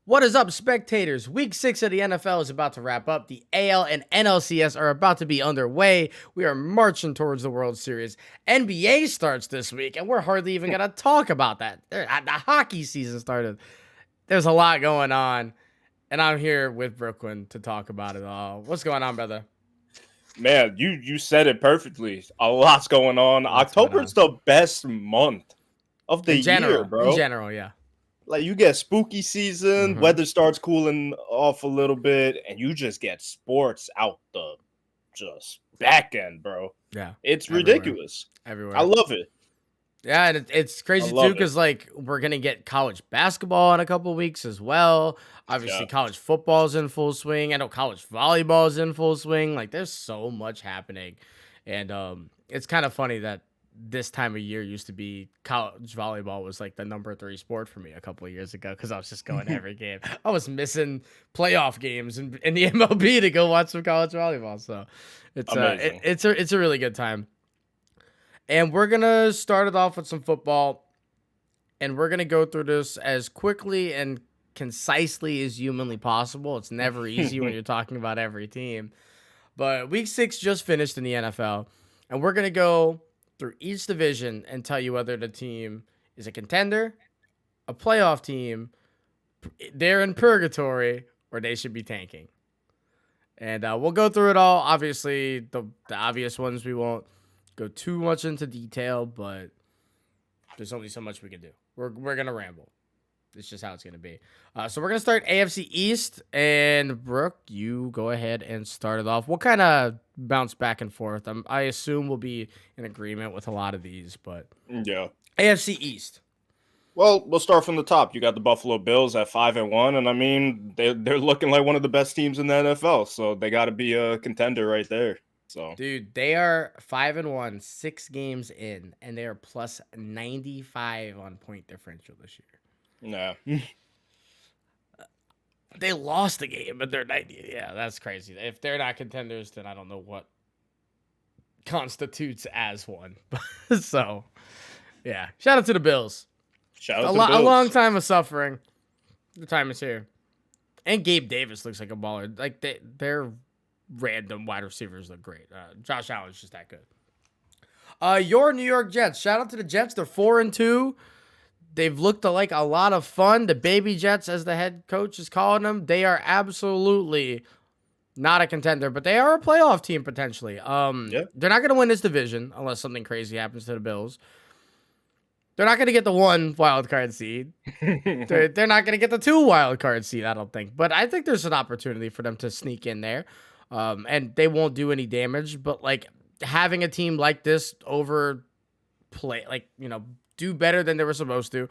What is up, spectators? Week 6 of the NFL is about to wrap up. The AL and NLCS are about to be underway. We are marching towards the World Series. NBA starts this week, and we're hardly even going to talk about that. The hockey season started. There's a lot going on, and I'm here with Brooklyn to talk about it all. What's going on, brother? Man, you said it perfectly. A lot's going on. What's going October's on? the best month of the year, In bro. general, yeah. Like you get spooky season, Mm-hmm. weather starts cooling off a little bit, and you just get sports out the just back end, bro. Yeah. It's Everywhere. ridiculous. I Everywhere. love it. Yeah, and it's I crazy too love it. because like we're gonna get college basketball in a couple weeks as well. Yeah. Obviously, college football's in full swing. I know college volleyball's in full swing. Like, there's so much happening, and it's kind of funny that this time of year used to be college volleyball was like the number 3 sport for me a couple of years ago because I was just going to every game. I was missing playoff games in the MLB to go watch some college volleyball. So Amazing. it's a really good time. And we're going to start it off with some football. And we're going to go through this as quickly and concisely as humanly possible. It's never easy when you're talking about every team. But week 6 just finished in the NFL. And we're going to go through each division and tell you whether the team is a contender, a playoff team, they're in purgatory, or they should be tanking. And we'll go through it all. Obviously, the obvious ones we won't go too much into detail, but there's only so much we can do. We're gonna ramble. It's just how it's gonna be. So we're gonna start AFC East, and Brooke, you go ahead and start it off. We'll kind of bounce back and forth. I assume we'll be in agreement with a lot of these, but Yeah. AFC East. Well, we'll start from the top. You got the Buffalo Bills at 5-1, and I mean they're looking like one of the best teams in the NFL, so they got to be a contender right there. So Dude, they are 5-1, 6 games in, and they are plus 95 on point differential this year. yeah, They lost the game, but they're 90. Yeah, that's crazy. If they're not contenders, then I don't know what constitutes as one. So, yeah. Shout out to the Bills. shout out to the A long Bills. time of suffering. The time is here. And Gabe Davis looks like a baller. Like, their random wide receivers look great. Josh Allen's just that good. Your New York Jets. Shout out to the Jets. They're 4-2. They've looked like a lot of fun. The Baby Jets, as the head coach is calling them, they are absolutely not a contender, but they are a playoff team potentially. Yeah. They're not going to win this division unless something crazy happens to the Bills. They're not going to get the 1 wild card seed. They're not going to get the 2 wild card seed, I don't think. But I think there's an opportunity for them to sneak in there, and they won't do any damage. But like having a team like this do better than they were supposed to.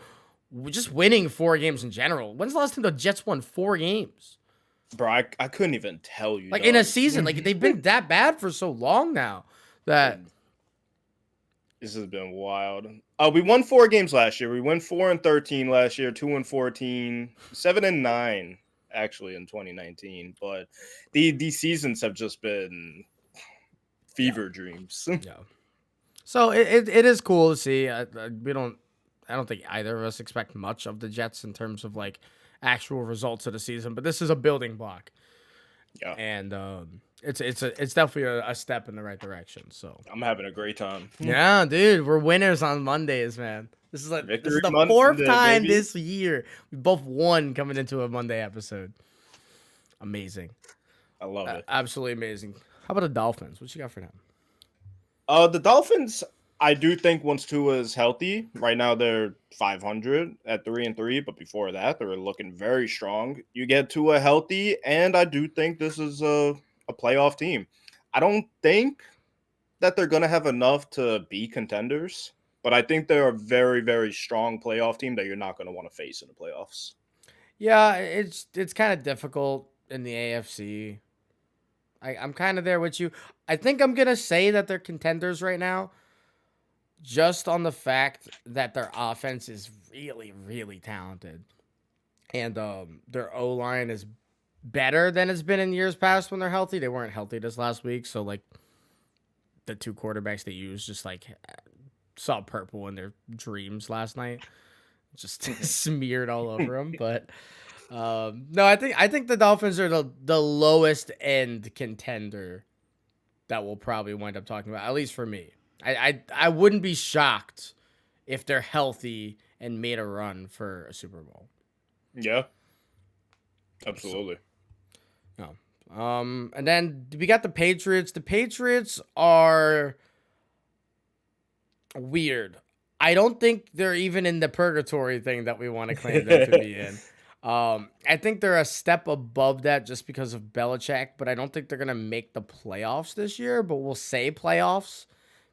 Just winning 4 games in general. When's the last time the Jets won 4 games? Bro, I couldn't even tell you. Like dog. in a season, like they've been that bad for so long now that This has been wild. We won 4 games last year. We went 4-13 last year, 2-14, 7-9 actually in 2019. But these seasons have just been fever dreams. yeah. So it is cool to see. I don't think either of us expect much of the Jets in terms of like actual results of the season, but this is a building block. Yeah. And it's definitely a step in the right direction. So I'm having a great time. yeah, dude, we're winners on Mondays, man. This is the Victory 4th Monday, time baby. this year we both won coming into a Monday episode. Amazing, I love it. absolutely amazing. How about the Dolphins? What you got for them? The Dolphins, I do think once Tua is healthy, right now they're 500 at 3-3, but before that they were looking very strong. You get Tua healthy, and I do think this is a playoff team. I don't think that they're gonna have enough to be contenders, but I think they're a very, very strong playoff team that you're not gonna want to face in the playoffs. Yeah, it's kind of difficult in the AFC. I'm kind of there with you. I think I'm gonna say that they're contenders right now, just on the fact that their offense is really, really talented, and their O line is better than it's been in years past when they're healthy. They weren't healthy this last week, so like the 2 quarterbacks they used just like saw purple in their dreams last night, just smeared all over them. But No, I think the Dolphins are the lowest end contender that we'll probably wind up talking about, at least for me. I wouldn't be shocked if they're healthy and made a run for a Super Bowl. Yeah, So, absolutely. no. And then we got the Patriots. The Patriots are weird. I don't think they're even in the purgatory thing that we want to claim them to be in. I think they're a step above that just because of Belichick, but I don't think they're gonna make the playoffs this year. But we'll say playoffs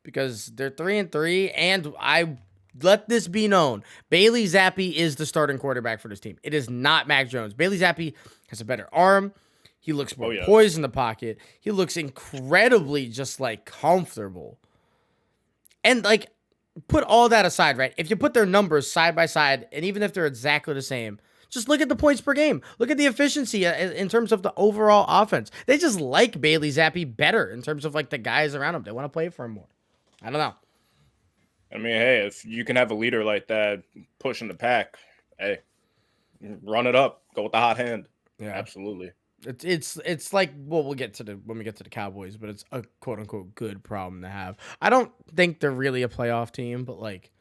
because they're 3-3, and I let this be known: Bailey Zappi is the starting quarterback for this team. It is not Mac Jones. Bailey Zappi has a better arm. He looks more poised in the pocket. He looks incredibly just like comfortable. And like, put all that aside, right? If you put their numbers side by side, and even if they're exactly the same, just look at the points per game. Look at the efficiency in terms of the overall offense. They just like Bailey Zappi better in terms of like the guys around him. They want to play for him more. I don't know. I mean, hey, if you can have a leader like that pushing the pack, hey, run it up. Go with the hot hand. Yeah, absolutely. It's like, well, we'll get to when we get to the Cowboys, but it's a quote unquote good problem to have. I don't think they're really a playoff team, but like,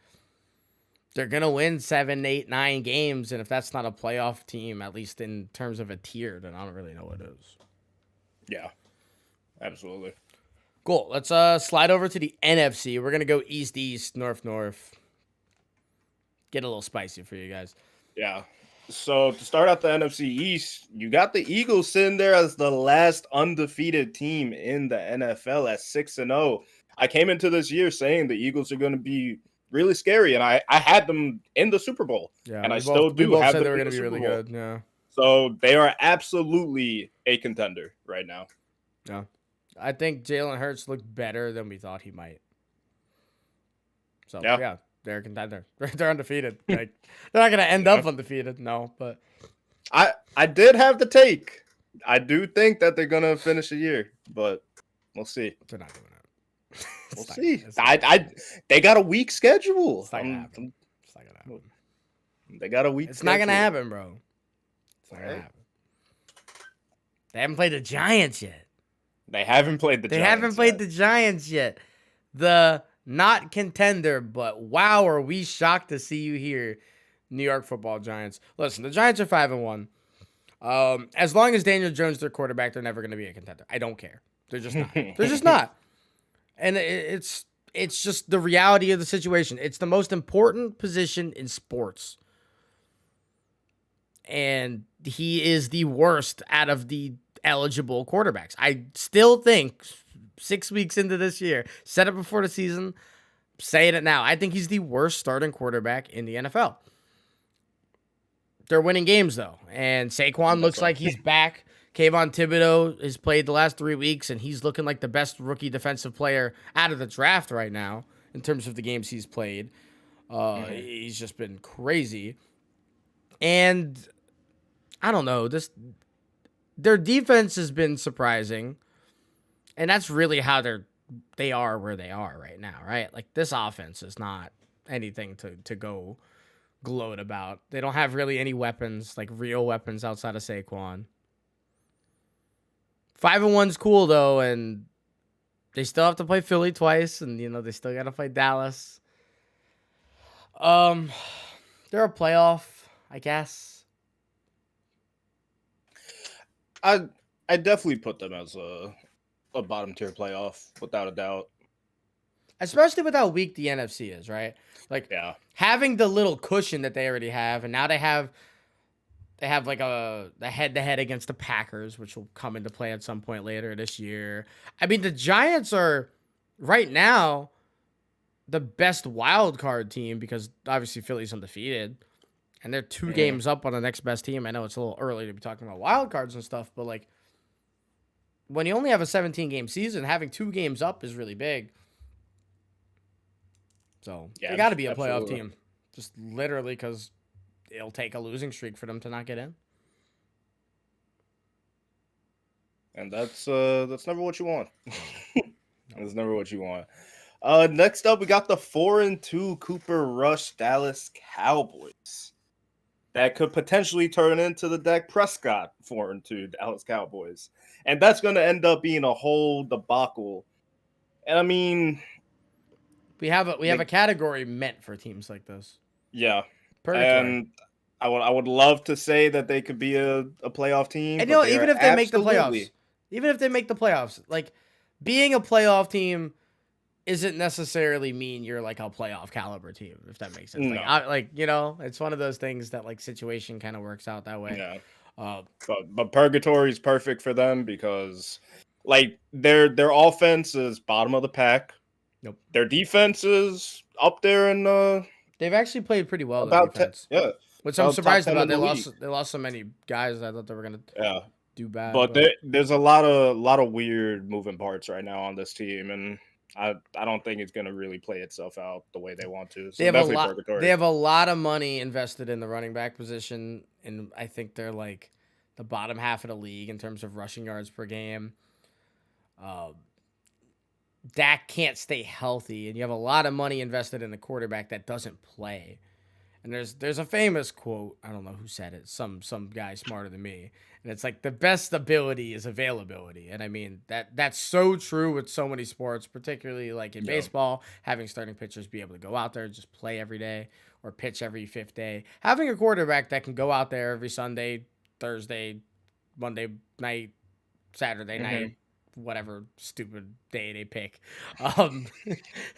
they're gonna win 7, 8, 9 games, and if that's not a playoff team, at least in terms of a tier, then I don't really know what it is. Yeah, absolutely. Cool. Let's slide over to the NFC. We're gonna go east, north. Get a little spicy for you guys. Yeah. So to start out the NFC East, you got the Eagles sitting there as the last undefeated team in the NFL at 6-0. I came into this year saying the Eagles are going to be really scary, and I had them in the Super Bowl. Yeah, and I still do both have said them they were in going the to be Super really Bowl. good. Yeah. So they are absolutely a contender right now. Yeah. I think Jalen Hurts looked better than we thought he might. So yeah, they're a contender. They're undefeated. Like, they're not going to end up undefeated. No, but I did have the take. I do think that they're gonna finish the year, but we'll see. they're not doing it. We'll see. They got a weak schedule. It's not gonna happen. It's not gonna happen. They got a weak. It's not gonna happen, bro. It's not gonna happen. They haven't played the Giants yet. They haven't played the Giants yet. The not contender, but wow, are we shocked to see you here, New York Football Giants. Listen, the Giants are 5-1. As long as Daniel Jones is their quarterback, they're never going to be a contender. I don't care. They're just not. They're just not. And it's just the reality of the situation. It's the most important position in sports. And he is the worst out of the eligible quarterbacks. I still think 6 weeks into this year, said it before the season, saying it now, I think he's the worst starting quarterback in the NFL. They're winning games, though, and Saquon looks like he's back. Kayvon Thibodeau has played the last 3 weeks, and he's looking like the best rookie defensive player out of the draft right now in terms of the games he's played. He's just been crazy. And I don't know, their defense has been surprising, and that's really how they are where they are right now, right? Like, this offense is not anything to go gloat about. They don't have really any weapons, like real weapons outside of Saquon. 5-1's cool though, and they still have to play Philly twice, and they still got to play Dallas. They're a playoff, I guess. I definitely put them as a bottom tier playoff without a doubt. Especially with how weak the NFC is, right? Like, having the little cushion that they already have, and now they have like a head-to-head against the Packers, which will come into play at some point later this year. I mean, the Giants are, right now, the best wild card team because, obviously, Philly's undefeated. And they're 2 games up on the next best team. I know it's a little early to be talking about wild cards and stuff, but, like, when you only have a 17-game season, having 2 games up is really big. So, they got to be a playoff team. Just literally because it'll take a losing streak for them to not get in. And that's never what you want. That's never what you want. Next up, we got the 4-2 Cooper Rush Dallas Cowboys. that could potentially turn into the Dak Prescott foreign to Dallas Cowboys. And that's going to end up being a whole debacle. And I mean, We have a category meant for teams like this. yeah. Purgatory. And I would love to say that they could be a playoff team, And but they even are if they make the absolutely. playoffs, like being a playoff team isn't necessarily mean you're like a playoff caliber team, if that makes sense. No. It's one of those things that like situation kind of works out that way. Yeah. Uh, But Purgatory is perfect for them because like their offense is bottom of the pack. Nope. Their defense is up there in They've actually played pretty well about defense. yeah. Which I'm surprised about. They Lost so many guys. I thought they were gonna do bad. But there's a lot of weird moving parts right now on this team, and I don't think it's gonna really play itself out the way they want to. So they have a lot. Purgatory. They have a lot of money invested in the running back position, and I think they're like the bottom half of the league in terms of rushing yards per game. Dak can't stay healthy, and you have a lot of money invested in the quarterback that doesn't play. And there's a famous quote, I don't know who said it, some guy smarter than me. And it's like the best ability is availability. And I mean that's so true with so many sports, particularly like in baseball, having starting pitchers be able to go out there and just play every day or pitch every fifth day. Having a quarterback that can go out there every Sunday, Thursday, Monday night, Saturday night, whatever stupid day they pick.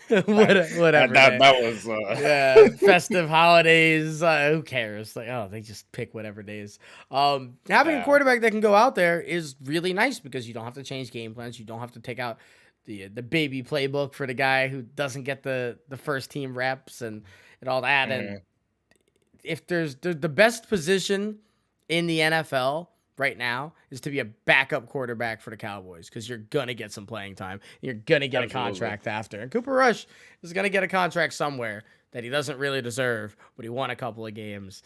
Whatever. That was festive holidays. Who cares? Like, oh, they just pick whatever days. Having a quarterback that can go out there is really nice because you don't have to change game plans. You don't have to take out the baby playbook for the guy who doesn't get the first team reps and all that. And if there's the best position in the NFL right now is to be a backup quarterback for the Cowboys because you're gonna get some playing time. You're gonna get a contract after, and Cooper Rush is gonna get a contract somewhere that he doesn't really deserve, but he won a couple of games,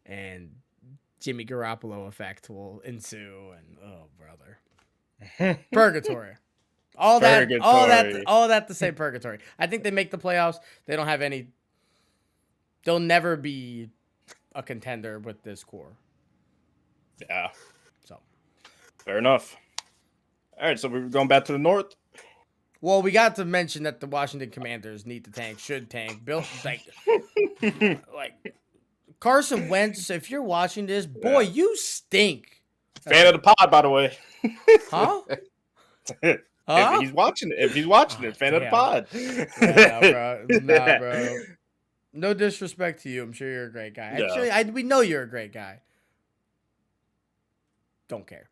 and Jimmy Garoppolo effect will ensue. And oh, brother, purgatory. All that to say purgatory. I think they make the playoffs. They don't have any. They'll never be a contender with this core. Yeah. So, fair enough. All right, so we're going back to the north. Well, we got to mention that the Washington Commanders need to tank, should tank. Bill, like Carson Wentz, if you're watching this, boy, you stink. Fan of the pod, by the way. Huh? If he's watching it, fan of the pod. Nah, bro. No disrespect to you. I'm sure you're a great guy. Yeah. Actually, we know you're a great guy. Don't care.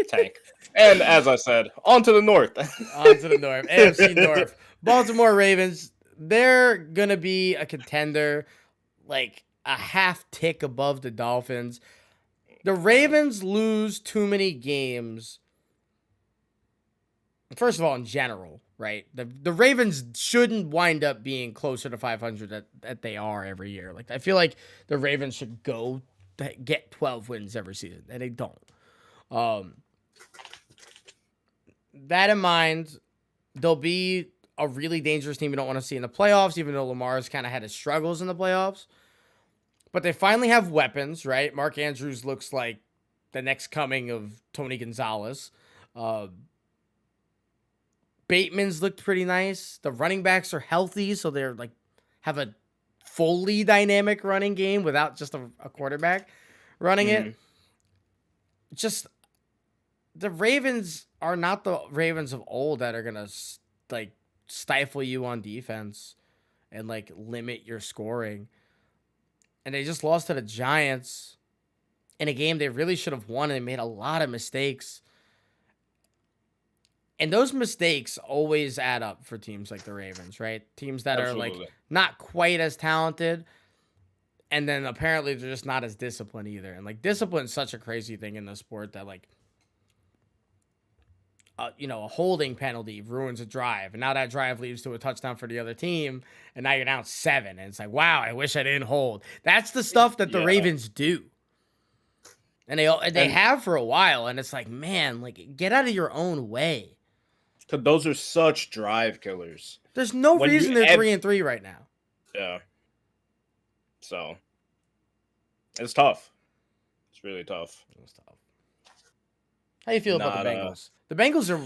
Tank. And as I said, on to the north. AFC North. Baltimore Ravens, they're going to be a contender, like a half tick above the Dolphins. The Ravens lose too many games. First of all, in general, right? The Ravens shouldn't wind up being closer to 500 that they are every year. Like, I feel like the Ravens should go get 12 wins every season, and they don't. That in mind, they'll be a really dangerous team you don't want to see in the playoffs, even though Lamar's kind of had his struggles in the playoffs. But they finally have weapons, right? Mark Andrews looks like the next coming of Tony Gonzalez. Bateman's looked pretty nice. The running backs are healthy, so they're like have a fully dynamic running game without just a quarterback running it. Just the Ravens are not the Ravens of old that are gonna like stifle you on defense and like limit your scoring. And they just lost to the Giants in a game they really should have won, and they made a lot of mistakes. And those mistakes always add up for teams like the Ravens, right? Teams that are like not quite as talented, and then apparently they're just not as disciplined either. And like discipline is such a crazy thing in the sport that like, a holding penalty ruins a drive, and now that drive leads to a touchdown for the other team, and now you're down 7, and it's like, wow, I wish I didn't hold. That's the stuff that the Ravens do, and they have for a while, and it's like, man, like get out of your own way. Because those are such drive killers. There's no reason they're 3-3 right now. Yeah. So, It's tough. It's really tough. It was tough. How you feel about the Not Bengals? The Bengals are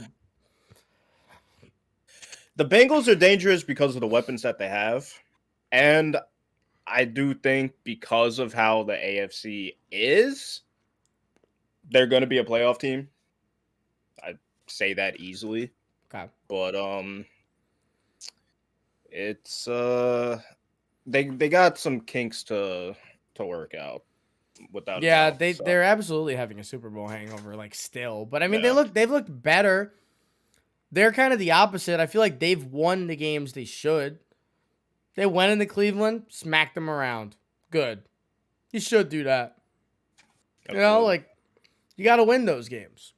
The Bengals are dangerous because of the weapons that they have, and I do think because of how the AFC is, they're going to be a playoff team. I say that easily, okay. but it's they got some kinks to work out without a Yeah, doubt. they So they're absolutely having a Super Bowl hangover, like still. But I mean, yeah, they've looked better. They're kind of the opposite. I feel like they've won the games they should. They went into Cleveland, smacked them around. Good. You should do that. You know, absolutely. like you got to win those games.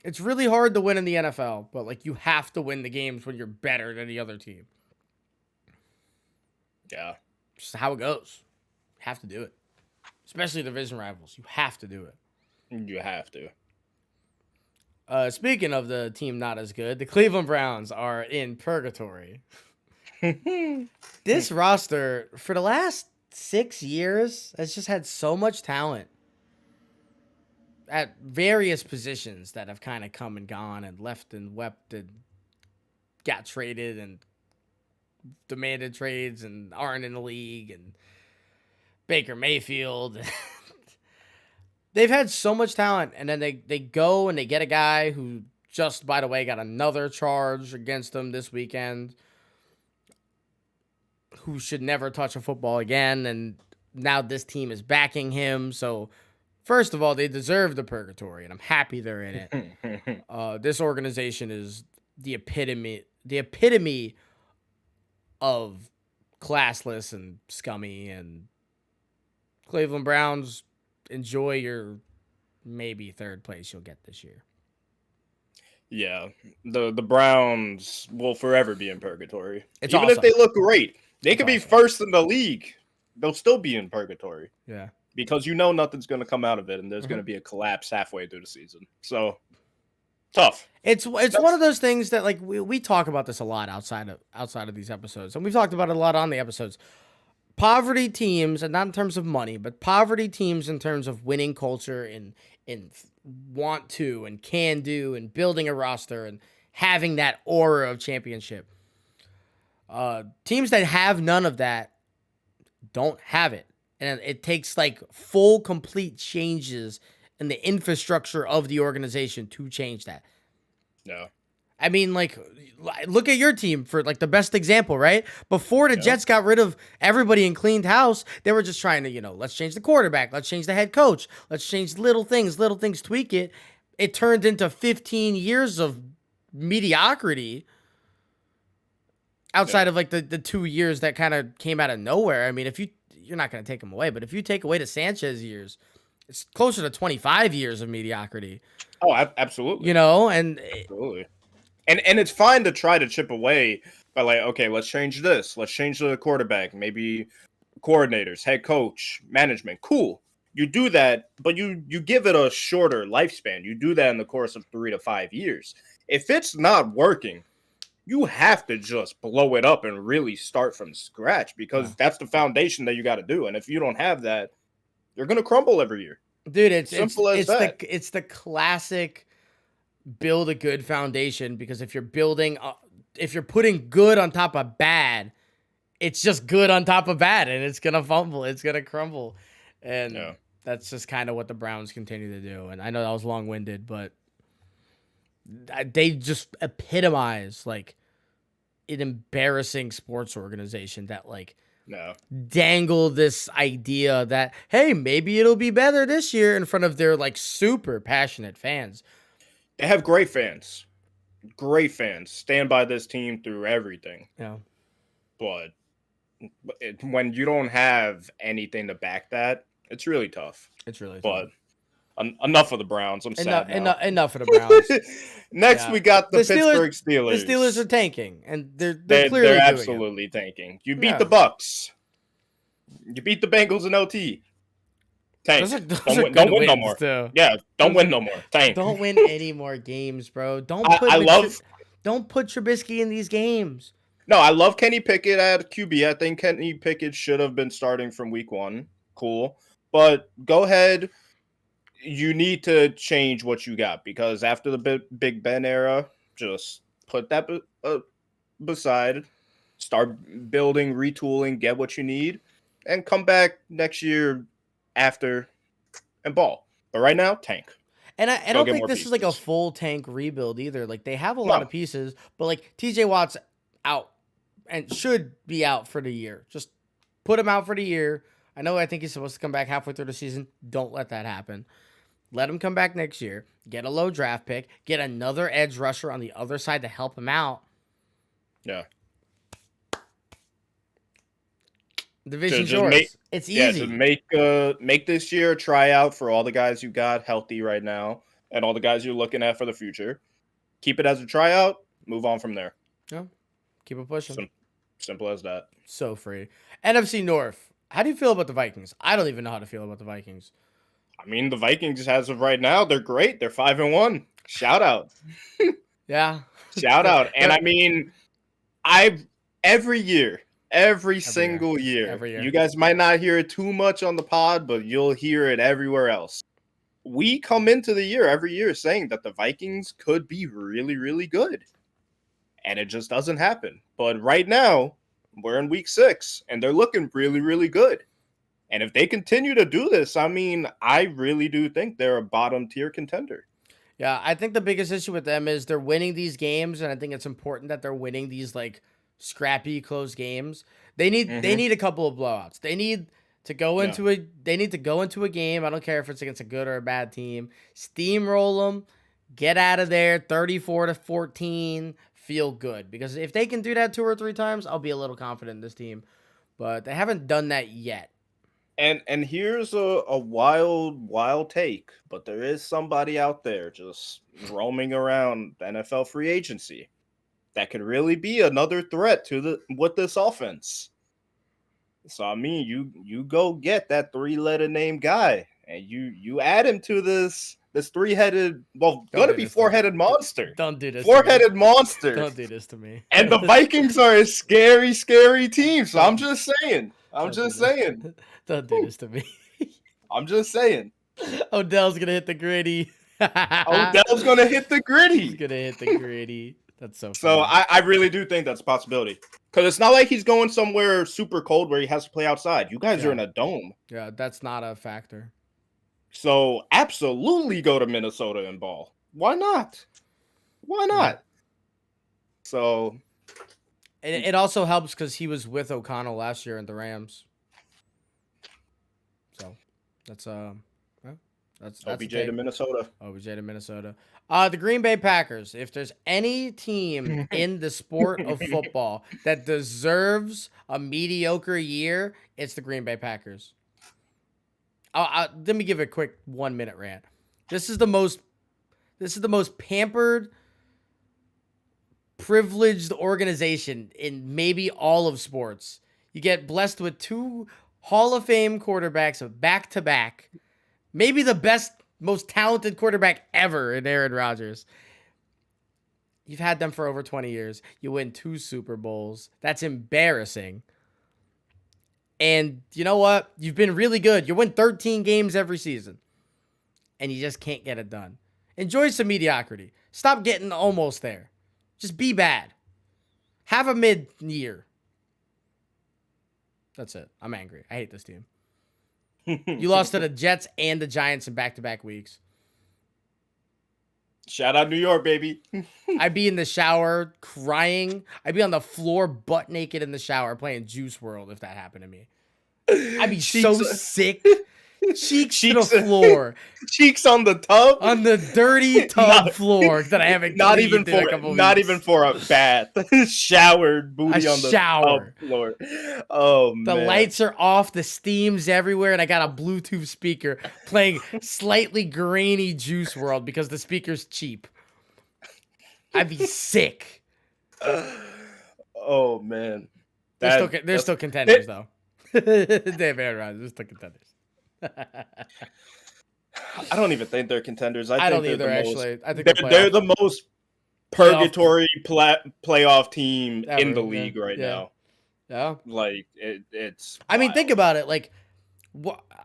It's really hard to win in the NFL, but like you have to win the games when you're better than the other team. Yeah, Just how it goes. You have to do it. Especially division rivals. You have to do it. you have to. Speaking of the team not as good, the Cleveland Browns are in purgatory. This roster, for the last 6 years, has just had so much talent at various positions that have kind of come and gone and left and wept and got traded and demanded trades and aren't in the league and Baker Mayfield. They've had so much talent, and then they go and they get a guy who just, by the way, got another charge against them this weekend, who should never touch a football again, and now this team is backing him. So, first of all, they deserve the purgatory, and I'm happy they're in it. This organization is the epitome of classless and scummy, and Cleveland Browns, enjoy your maybe third place you'll get this year. Yeah, the Browns will forever be in purgatory. It's Even if awesome. they look great, they It's could be awesome. first in the league. They'll still be in purgatory Yeah. because nothing's going to come out of it, and there's going to Mhm. be a collapse halfway through the season. So tough. It's one That's of those things that like we talk about this a lot outside of these episodes, and we've talked about it a lot on the episodes. Poverty teams, and not in terms of money, but poverty teams in terms of winning culture and want to and can do and building a roster and having that aura of championship. Teams that have none of that don't have it, and it takes like full, complete changes in the infrastructure of the organization to change that. no. I mean, like, look at your team for like the best example, right? Before the Yeah. Jets got rid of everybody and cleaned house, they were just trying to, let's change the quarterback, let's change the head coach, let's change little things, tweak it. It turned into 15 years of mediocrity outside of like the 2 years that kind of came out of nowhere. I mean, if you're not going to take them away, but if you take away the Sanchez years, it's closer to 25 years of mediocrity, Oh, absolutely. and Absolutely. And it's fine to try to chip away by like, okay, let's change this. Let's change the quarterback, maybe coordinators, head coach, management. Cool. You do that, but you give it a shorter lifespan. You do that in the course of 3 to 5 years. If it's not working, you have to just blow it up and really start from scratch because Yeah. that's the foundation that you got to do. And if you don't have that, you're going to crumble every year. dude, it's Simple as that. it's the classic build a good foundation, because if you're building if you're putting good on top of bad, it's just good on top of bad, and it's gonna fumble, it's gonna crumble, and Yeah. that's just kind of what the Browns continue to do. And I know that was long-winded, but they just epitomize like an embarrassing sports organization that like No. dangle this idea that, hey, maybe it'll be better this year in front of their like super passionate fans. They have great fans. Great fans. Stand by this team through everything. Yeah. But when you don't have anything to back that, it's really tough. It's really But tough. Enough of the Browns. I'm sad now. Enough of the Browns. Next, Yeah. we got the Pittsburgh The Steelers. Steelers are tanking, and they're They're clearly doing absolutely tanking. You beat Yeah. the Bucks. You beat the Bengals in OT. Tank. Those are Don't good win no wins, more. too. Yeah, don't win no more. Tank. Don't win any more games, bro. Don't put Trubisky in these games. No, I love Kenny Pickett at QB. I think Kenny Pickett should have been starting from week 1. cool. But go ahead. You need to change what you got because after the Big Ben era, just put that beside, start building, retooling, get what you need, and come back next year after and ball. But right now, tank. And I Go don't get think more this is like a pieces. full tank rebuild either. Like they have a lot No. of pieces, but like TJ Watt's out and should be out for the year. Just put him out for the year. I think he's supposed to come back halfway through the season. Don't let that happen. Let him come back next year. Get a low draft pick. Get another edge rusher on the other side to help him out. Yeah. Division's Just yours. It's easy. just make this year a tryout for all the guys you got healthy right now and all the guys you're looking at for the future. Keep it as a tryout. Move on from there. Yeah. Keep it pushing. Simple as that. So free. NFC North. How do you feel about the Vikings? I don't even know how to feel about the Vikings. I mean, the Vikings, as of right now, they're great. They're 5-1. Shout out. Yeah. Shout out. And I mean, every single year, you guys might not hear it too much on the pod, but you'll hear it everywhere else. We come into the year every year saying that the Vikings could be really, really good. And it just doesn't happen. But right now, we're in week 6, and they're looking really, really good. And if they continue to do this, I mean, I really do think they're a bottom tier contender. Yeah, I think the biggest issue with them is they're winning these games, and I think it's important that they're winning these like scrappy, close games. They need a couple of blowouts. They need to go into a game. I don't care if it's against a good or a bad team. Steamroll them, get out of there, 34-14. Feel good, because if they can do that 2 or 3 times, I'll be a little confident in this team. But they haven't done that yet. And here's a wild take, but there is somebody out there just roaming around the NFL free agency that could really be another threat with this offense. So I mean, you go get that 3-letter name guy, and you add him to this 3-headed, gonna be 4-headed monster. Don't do this. 4-headed monster. Don't do this to me. And the Vikings are a scary, scary team. So I'm just saying. Don't do this to me. I'm just saying. Odell's gonna hit the gritty. Odell's gonna hit the gritty. He's gonna hit the gritty. That's so funny. So I really do think that's a possibility. Because it's not like he's going somewhere super cold where he has to play outside. You guys are in a dome. Yeah, that's not a factor. So absolutely go to Minnesota and ball. Why not? Why not? Yeah. So it also helps because he was with O'Connell last year in the Rams. So that's OBJ to Minnesota. OBJ to Minnesota. The Green Bay Packers. If there's any team in the sport of football that deserves a mediocre year, it's the Green Bay Packers. Let me give a quick 1-minute rant. This is the most pampered, privileged organization in maybe all of sports. You get blessed with 2 Hall of Fame quarterbacks back to back. Maybe the best, most talented quarterback ever in Aaron Rodgers. You've had them for over 20 years. You win 2 Super Bowls. That's embarrassing. And you know what? You've been really good. You win 13 games every season. And you just can't get it done. Enjoy some mediocrity. Stop getting almost there. Just be bad. Have a mid-year. That's it. I'm angry. I hate this team. You lost to the Jets and the Giants in back-to-back weeks. Shout out New York, baby. I'd be in the shower crying. I'd be on the floor butt naked in the shower playing Juice World if that happened to me. I'd be so sick. Cheeks to the floor. Cheeks on the tub. On the dirty tub floor that I haven't not cleaned even in for a couple not weeks. even for a bath. Showered booty on the tub floor. Oh man. The lights are off, the steam's everywhere, and I got a Bluetooth speaker playing slightly grainy Juice World because the speaker's cheap. I'd be sick. Oh man. They're still contenders though. Damn, Aaron Rodgers, they're still contenders. I don't even think they're contenders. I don't either, actually. I think they're the most purgatory playoff team in the league right now. Yeah. Like it's. I mean, think about it. Like,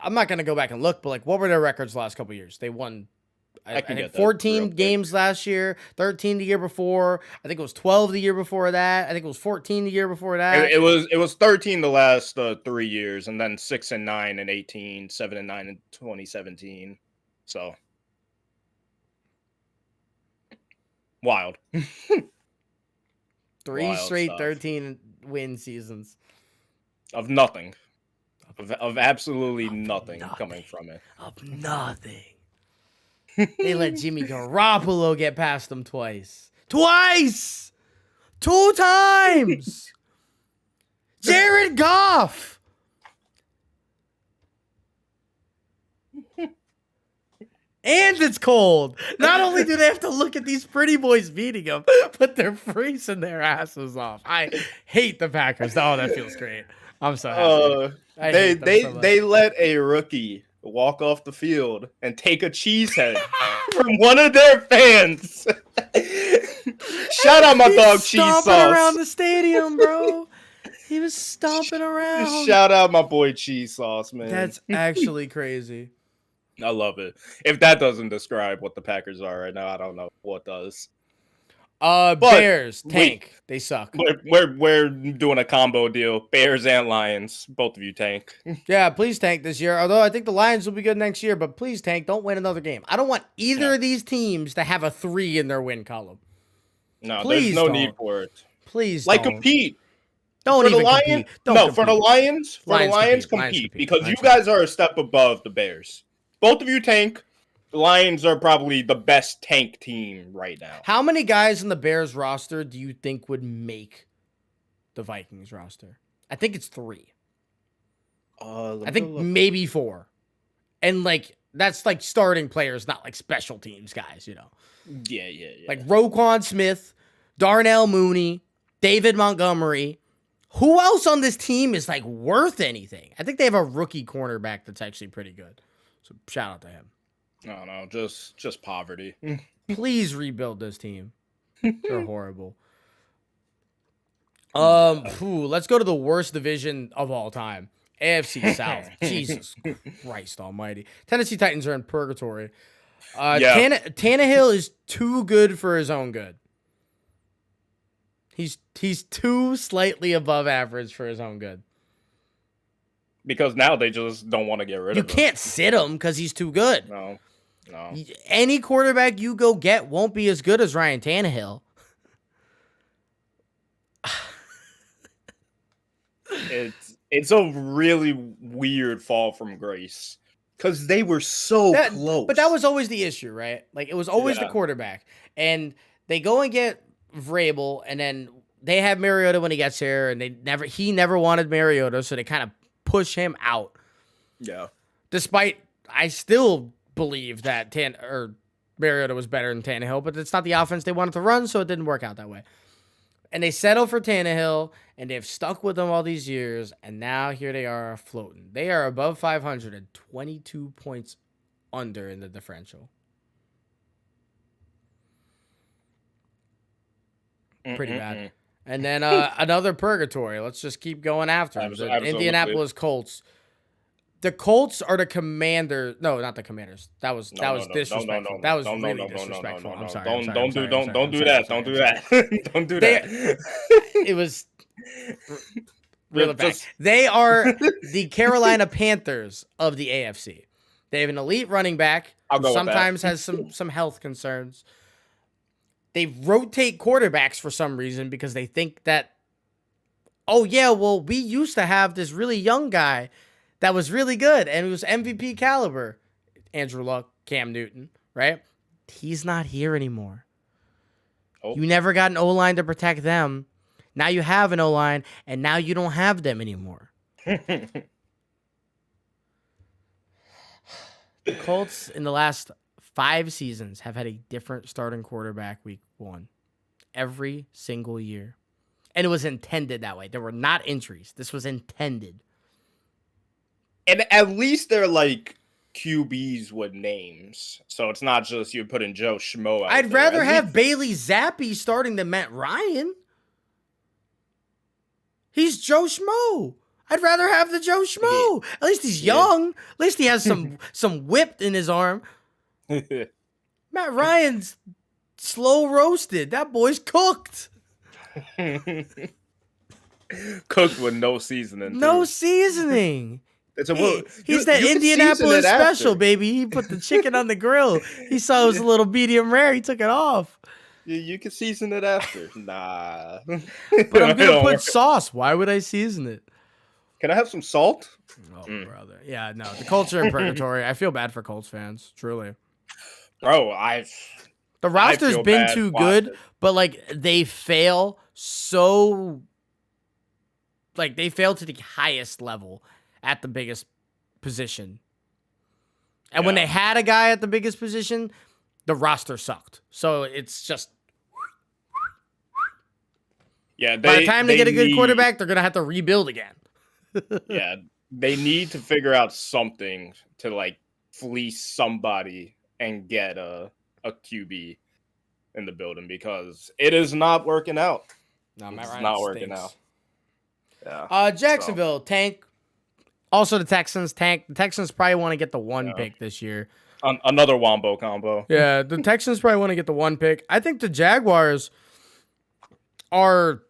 I'm not gonna go back and look, but like, what were their records the last couple years? They won, I can think, get that real 14 quick. games last year, 13 the year before. I think it was 12 the year before that. I think it was 14 the year before that. It was 13 the last 3 years, and then 6-9 in 18, 7-9 in 2017. So wild. Three Wild straight stuff. 13 win seasons. Of nothing. Of absolutely nothing coming from it. Of nothing. They let Jimmy Garoppolo get past them twice. Twice! 2 times! Jared Goff! And it's cold. Not only do they have to look at these pretty boys beating them, but they're freezing their asses off. I hate the Packers. Oh, that feels great. I'm so happy. I hate them so much. They let a rookie walk off the field and take a cheesehead from one of their fans. Shout out my dog Cheese Sauce. Stomping around the stadium, bro. He was stomping around. Shout out my boy Cheese Sauce, man. That's actually crazy. I love it. If that doesn't describe what the Packers are right now, I don't know what does. Bears tank. They suck. We're doing a combo deal. Bears and Lions. Both of you tank. Yeah, please tank this year. Although I think the Lions will be good next year, but please tank. Don't win another game. I don't want either of these teams to have a 3 in their win column. No, Please there's no don't. need for it. Please Like don't. compete. Don't For even the Lions, compete. for the Lions, compete because you guys are a step above the Bears. Both of you tank. The Lions are probably the best tank team right now. How many guys in the Bears roster do you think would make the Vikings roster? I think it's 3. I think maybe 4. And like that's like starting players, not like special teams guys, you know. Yeah. Like Roquan Smith, Darnell Mooney, David Montgomery. Who else on this team is like worth anything? I think they have a rookie cornerback that's actually pretty good. So shout out to him. No, just poverty. Please rebuild this team. They're horrible. Let's go to the worst division of all time. AFC South. Jesus Christ almighty. Tennessee Titans are in purgatory. Tannehill is too good for his own good. He's too slightly above average for his own good. Because now they just don't want to get rid of him. You can't sit him because he's too good. No. Any quarterback you go get won't be as good as Ryan Tannehill. It's a really weird fall from grace. Because they were so close. But that was always the issue, right? Like, it was always the quarterback. And they go and get Vrabel, and then they have Mariota when he gets here, and he never wanted Mariota, so they kind of push him out. Yeah. Despite, I still believe that Mariota was better than Tannehill, but it's not the offense they wanted to run, so it didn't work out that way. And they settled for Tannehill, and they've stuck with him all these years, and now here they are floating. They are above 500 and 22 points under in the differential. Pretty bad. And then another purgatory. Let's just keep going after them. The Indianapolis Colts. The Colts are the Commanders. No, not the Commanders. That was disrespectful. That was really disrespectful. I'm sorry. Don't do that. Don't do that. It was real bad. They are the Carolina Panthers of the AFC. They have an elite running back who sometimes has some health concerns. They rotate quarterbacks for some reason because they think that, oh yeah, well, we used to have this really young guy that was really good, and it was MVP caliber. Andrew Luck, Cam Newton, right? He's not here anymore. Oh. You never got an O-line to protect them. Now you have an O-line, and now you don't have them anymore. The Colts in the last 5 seasons have had a different starting quarterback week 1. Every single year. And it was intended that way. There were not injuries. This was intended. And at least they're like QBs with names. So it's not just you're putting Joe Schmo out I'd rather have Bailey Zappi starting than Matt Ryan. He's Joe Schmo. I'd rather have the Joe Schmo. At least he's young. At least he has some whip in his arm. Matt Ryan's slow roasted. That boy's cooked. Cooked with no seasoning. No seasoning. He's that you Indianapolis special, baby. He put the chicken on the grill. He saw it was a little medium rare. He took it off. You can season it after. Nah. But I'm going to put sauce. Why would I season it? Can I have some salt? Oh, brother. Yeah, no. The Colts are in purgatory. I feel bad for Colts fans. Truly. Bro, the roster's been too good, but like they fail so like they fail to the highest level at the biggest position. And when they had a guy at the biggest position, the roster sucked. So it's just by the time they get a good quarterback, they're gonna have to rebuild again. Yeah, they need to figure out something to like fleece somebody and get a QB in the building because it is not working out. No, Matt Ryan it's not working out. Yeah. Jacksonville tank. Also, the Texans tank. The Texans probably want to get the one pick this year. Another wombo combo. Yeah, the Texans probably want to get the one pick. I think the Jaguars are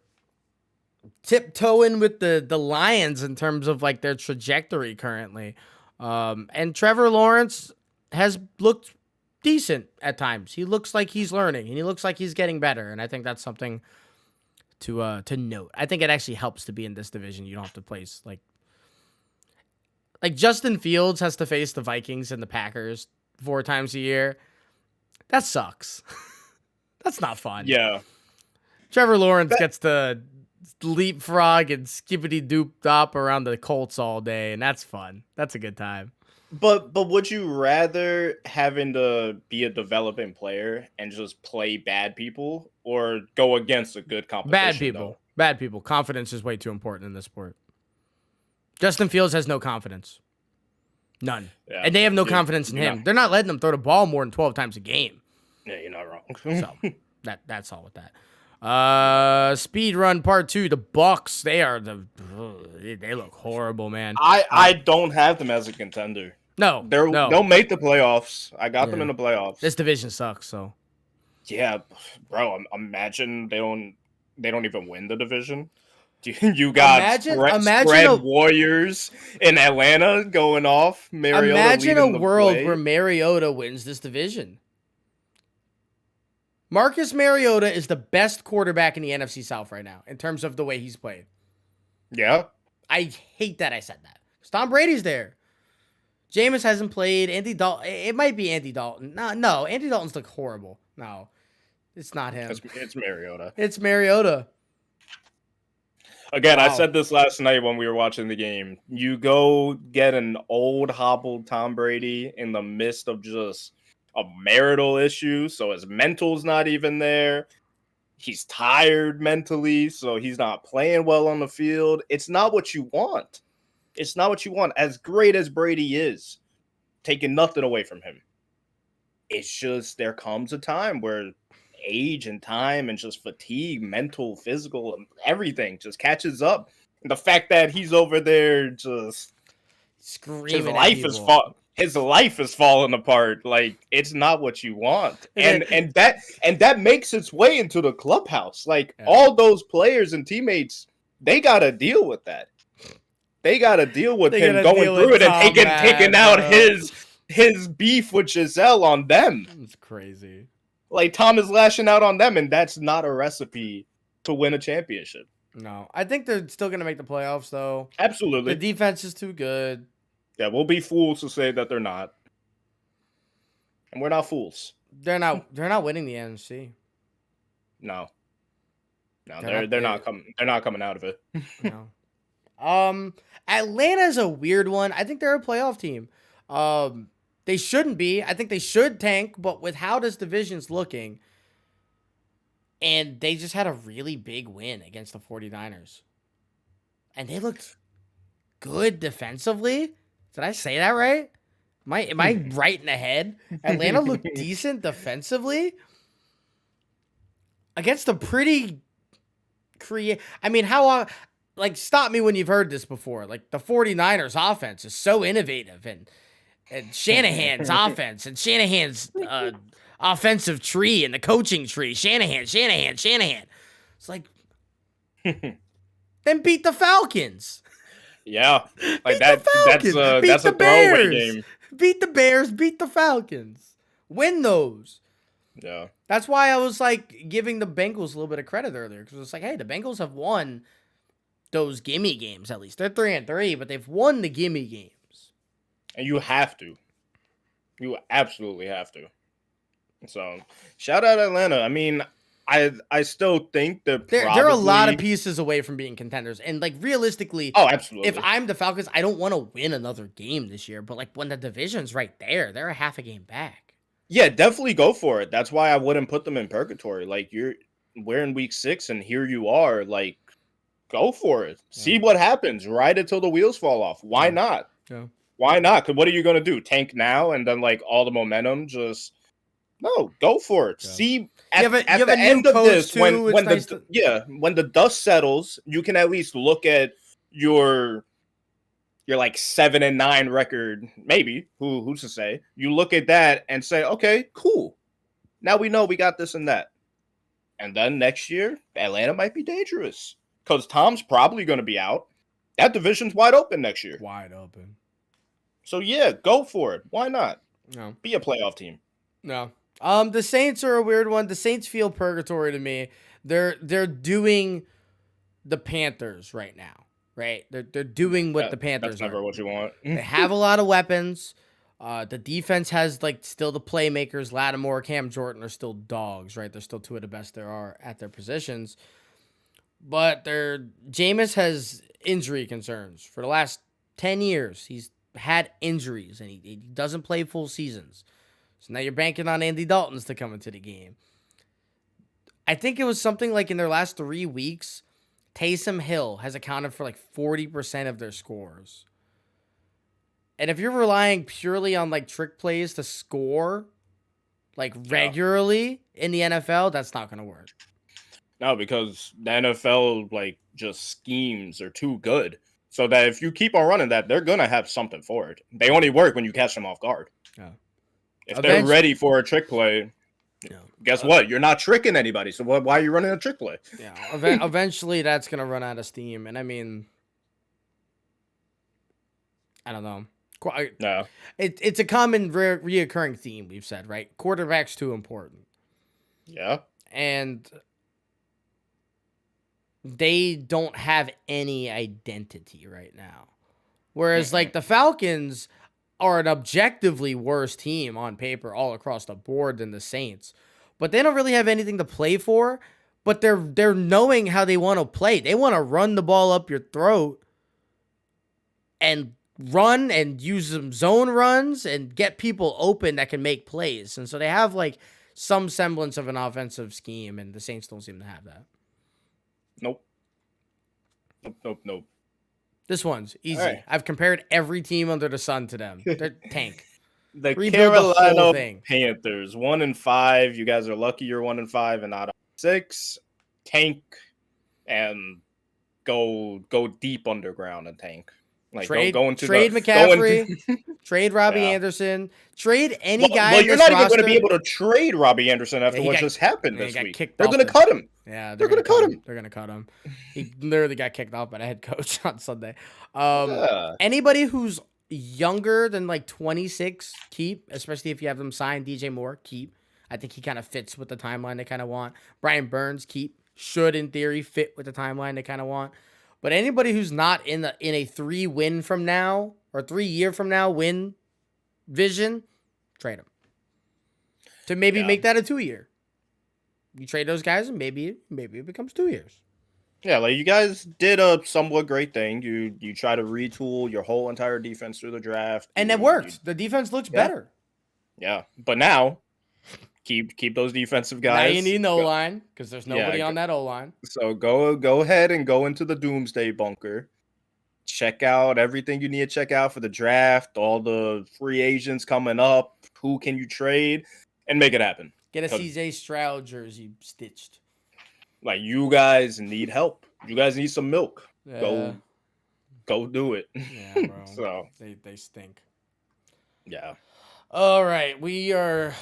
tiptoeing with the Lions in terms of like their trajectory currently. And Trevor Lawrence has looked decent at times. He looks like he's learning and he looks like he's getting better. And I think that's something to note. I think it actually helps to be in this division. You don't have to place like Justin Fields has to face the Vikings and the Packers 4 times a year. That sucks. That's not fun. Yeah. Trevor Lawrence gets to leapfrog and skippity doop dop around the Colts all day, and that's fun. That's a good time. But would you rather having to be a developing player and just play bad people or go against a good competition? Bad people. Bad people. Confidence is way too important in this sport. Justin Fields has no confidence. None. Yeah, and they have no confidence in him. They're not letting him throw the ball more than 12 times a game. Yeah, you're not wrong. So that's all with that. Speed run part 2. The Bucks, they look horrible, man. I don't have them as a contender. No, they'll make the playoffs. I got them in the playoffs. This division sucks, so. Yeah, bro. Imagine they don't even win the division. You got spread Warriors in Atlanta going off. Mariota imagine a world where Mariota wins this division. Marcus Mariota is the best quarterback in the NFC South right now in terms of the way he's played. Yeah. I hate that I said that. Because Tom Brady's there. Jameis hasn't played. Andy Dalton. It might be Andy Dalton. No. Andy Dalton's look horrible. No. It's not him. It's Mariota. It's Mariota. Again, wow. I said this last night when we were watching the game. You go get an old hobbled Tom Brady in the midst of just a marital issue, so his mental's not even there. He's tired mentally, so he's not playing well on the field. It's not what you want. It's not what you want. As great as Brady is, taking nothing away from him. It's just there comes a time where age and time and just fatigue, mental, physical, and everything just catches up. And the fact that he's over there just screaming, his life is falling apart. Like, it's not what you want. And that makes its way into the clubhouse. Like, all those players and teammates, they gotta deal with that. They gotta deal with him going through it and taking out his beef with Giselle on them. It's crazy. Like, Tom is lashing out on them, and that's not a recipe to win a championship. No. I think they're still going to make the playoffs, though. Absolutely. The defense is too good. Yeah, we'll be fools to say that they're not. And we're not fools. They're not winning the NFC. No. They're not coming out of it. No. Atlanta's a weird one. I think they're a playoff team. They shouldn't be. I think they should tank, but with how this division's looking, and they just had a really big win against the 49ers. And they looked good defensively. Did I say that right? Am I right in the head? Atlanta looked decent defensively against a pretty I mean, how long? like, stop me when you've heard this before. Like, the 49ers offense is so innovative, and Shanahan's offense and Shanahan's offensive tree and the coaching tree. Shanahan. It's like, then beat the Falcons. Yeah, like Beat the Falcons. Beat that's the a throwaway Bears. game. Beat the Bears. Beat the Falcons. Win those. Yeah, That's why I was like giving the Bengals a little bit of credit earlier, because it's like, hey, the Bengals have won those gimme games at least. They're 3-3, but they've won the gimme games. and you have to. You absolutely have to. So, shout out Atlanta. I mean, I still think they're a lot of pieces away from being contenders, and like realistically, oh, absolutely. If I'm the Falcons, I don't want to win another game this year. But like when the division's right there, they're a half a game back. Yeah, definitely go for it. That's why I wouldn't put them in purgatory. Like we're in week 6, and here you are. Like, go for it. Yeah. See what happens. Ride it till the wheels fall off. Why not? Yeah. Why not? Because what are you gonna do? Tank now, and then like all the momentum just. No, go for it. Yeah. See, at the end of this, when the dust settles, you can at least look at your like 7-9 record, maybe. Who's to say? You look at that and say, okay, cool. Now we know we got this and that. And then next year, Atlanta might be dangerous because Tom's probably going to be out. That division's wide open next year. Wide open. So yeah, go for it. Why not? No. Be a playoff team. No. The Saints are a weird one. The Saints feel purgatory to me. They're doing the Panthers right now, right? They're doing what the Panthers That's never what you want. They have a lot of weapons. The defense has like still the playmakers. Lattimore, Cam Jordan are still dogs, right? They're still two of the best there are at their positions. But Jameis has injury concerns for the last 10 years. He's had injuries and he doesn't play full seasons. So now you're banking on Andy Dalton's to come into the game. I think it was something like in their last 3 weeks, Taysom Hill has accounted for like 40% of their scores. And if you're relying purely on like trick plays to score like regularly in the NFL, that's not going to work. No, because the NFL like just schemes are too good. So that if you keep on running that, they're going to have something for it. They only work when you catch them off guard. Yeah. If they're ready for a trick play, guess what? You're not tricking anybody. So why are you running a trick play? Yeah. Eventually, that's going to run out of steam. And I mean, I don't know. No. It's a common reoccurring theme we've said, right? Quarterback's too important. Yeah. And they don't have any identity right now. Whereas, like, the Falcons are an objectively worse team on paper all across the board than the Saints. But they don't really have anything to play for. But they're knowing how they want to play. They want to run the ball up your throat and run and use some zone runs and get people open that can make plays. And so they have, like, some semblance of an offensive scheme, and the Saints don't seem to have that. Nope. This one's easy. Right. I've compared every team under the sun to them. They're tank. The Rebuild Carolina Panthers, 1-5. You guys are lucky you're 1-5 and not 6. Tank and go deep underground and tank. Like trade McCaffrey, trade Robbie Anderson, trade any guy. Well, you're not even going to be able to trade Robbie Anderson after what just happened this week. They're going to cut him. Yeah, they're going to cut him. They're going to cut him. He literally got kicked off by the head coach on Sunday. Anybody who's younger than like 26, keep, especially if you have them sign. DJ Moore, keep. I think he kind of fits with the timeline they kind of want. Brian Burns, keep. Should, in theory, fit with the timeline they kind of want. But anybody who's not in a 3-win from now or 3-year from now win vision, trade them. To maybe make that a 2-year. You trade those guys and maybe it becomes 2 years. Yeah, like you guys did a somewhat great thing. You try to retool your whole entire defense through the draft. And it worked. The defense looks better. Yeah. But now keep those defensive guys. Now you need an O-line because there's nobody on that O-line. So go ahead and go into the doomsday bunker. Check out everything you need to check out for the draft, all the free agents coming up, who can you trade, and make it happen. Get a CJ Stroud jersey stitched. Like, you guys need help. You guys need some milk. Yeah. Go do it. Yeah, bro. So They stink. yeah. All right, we are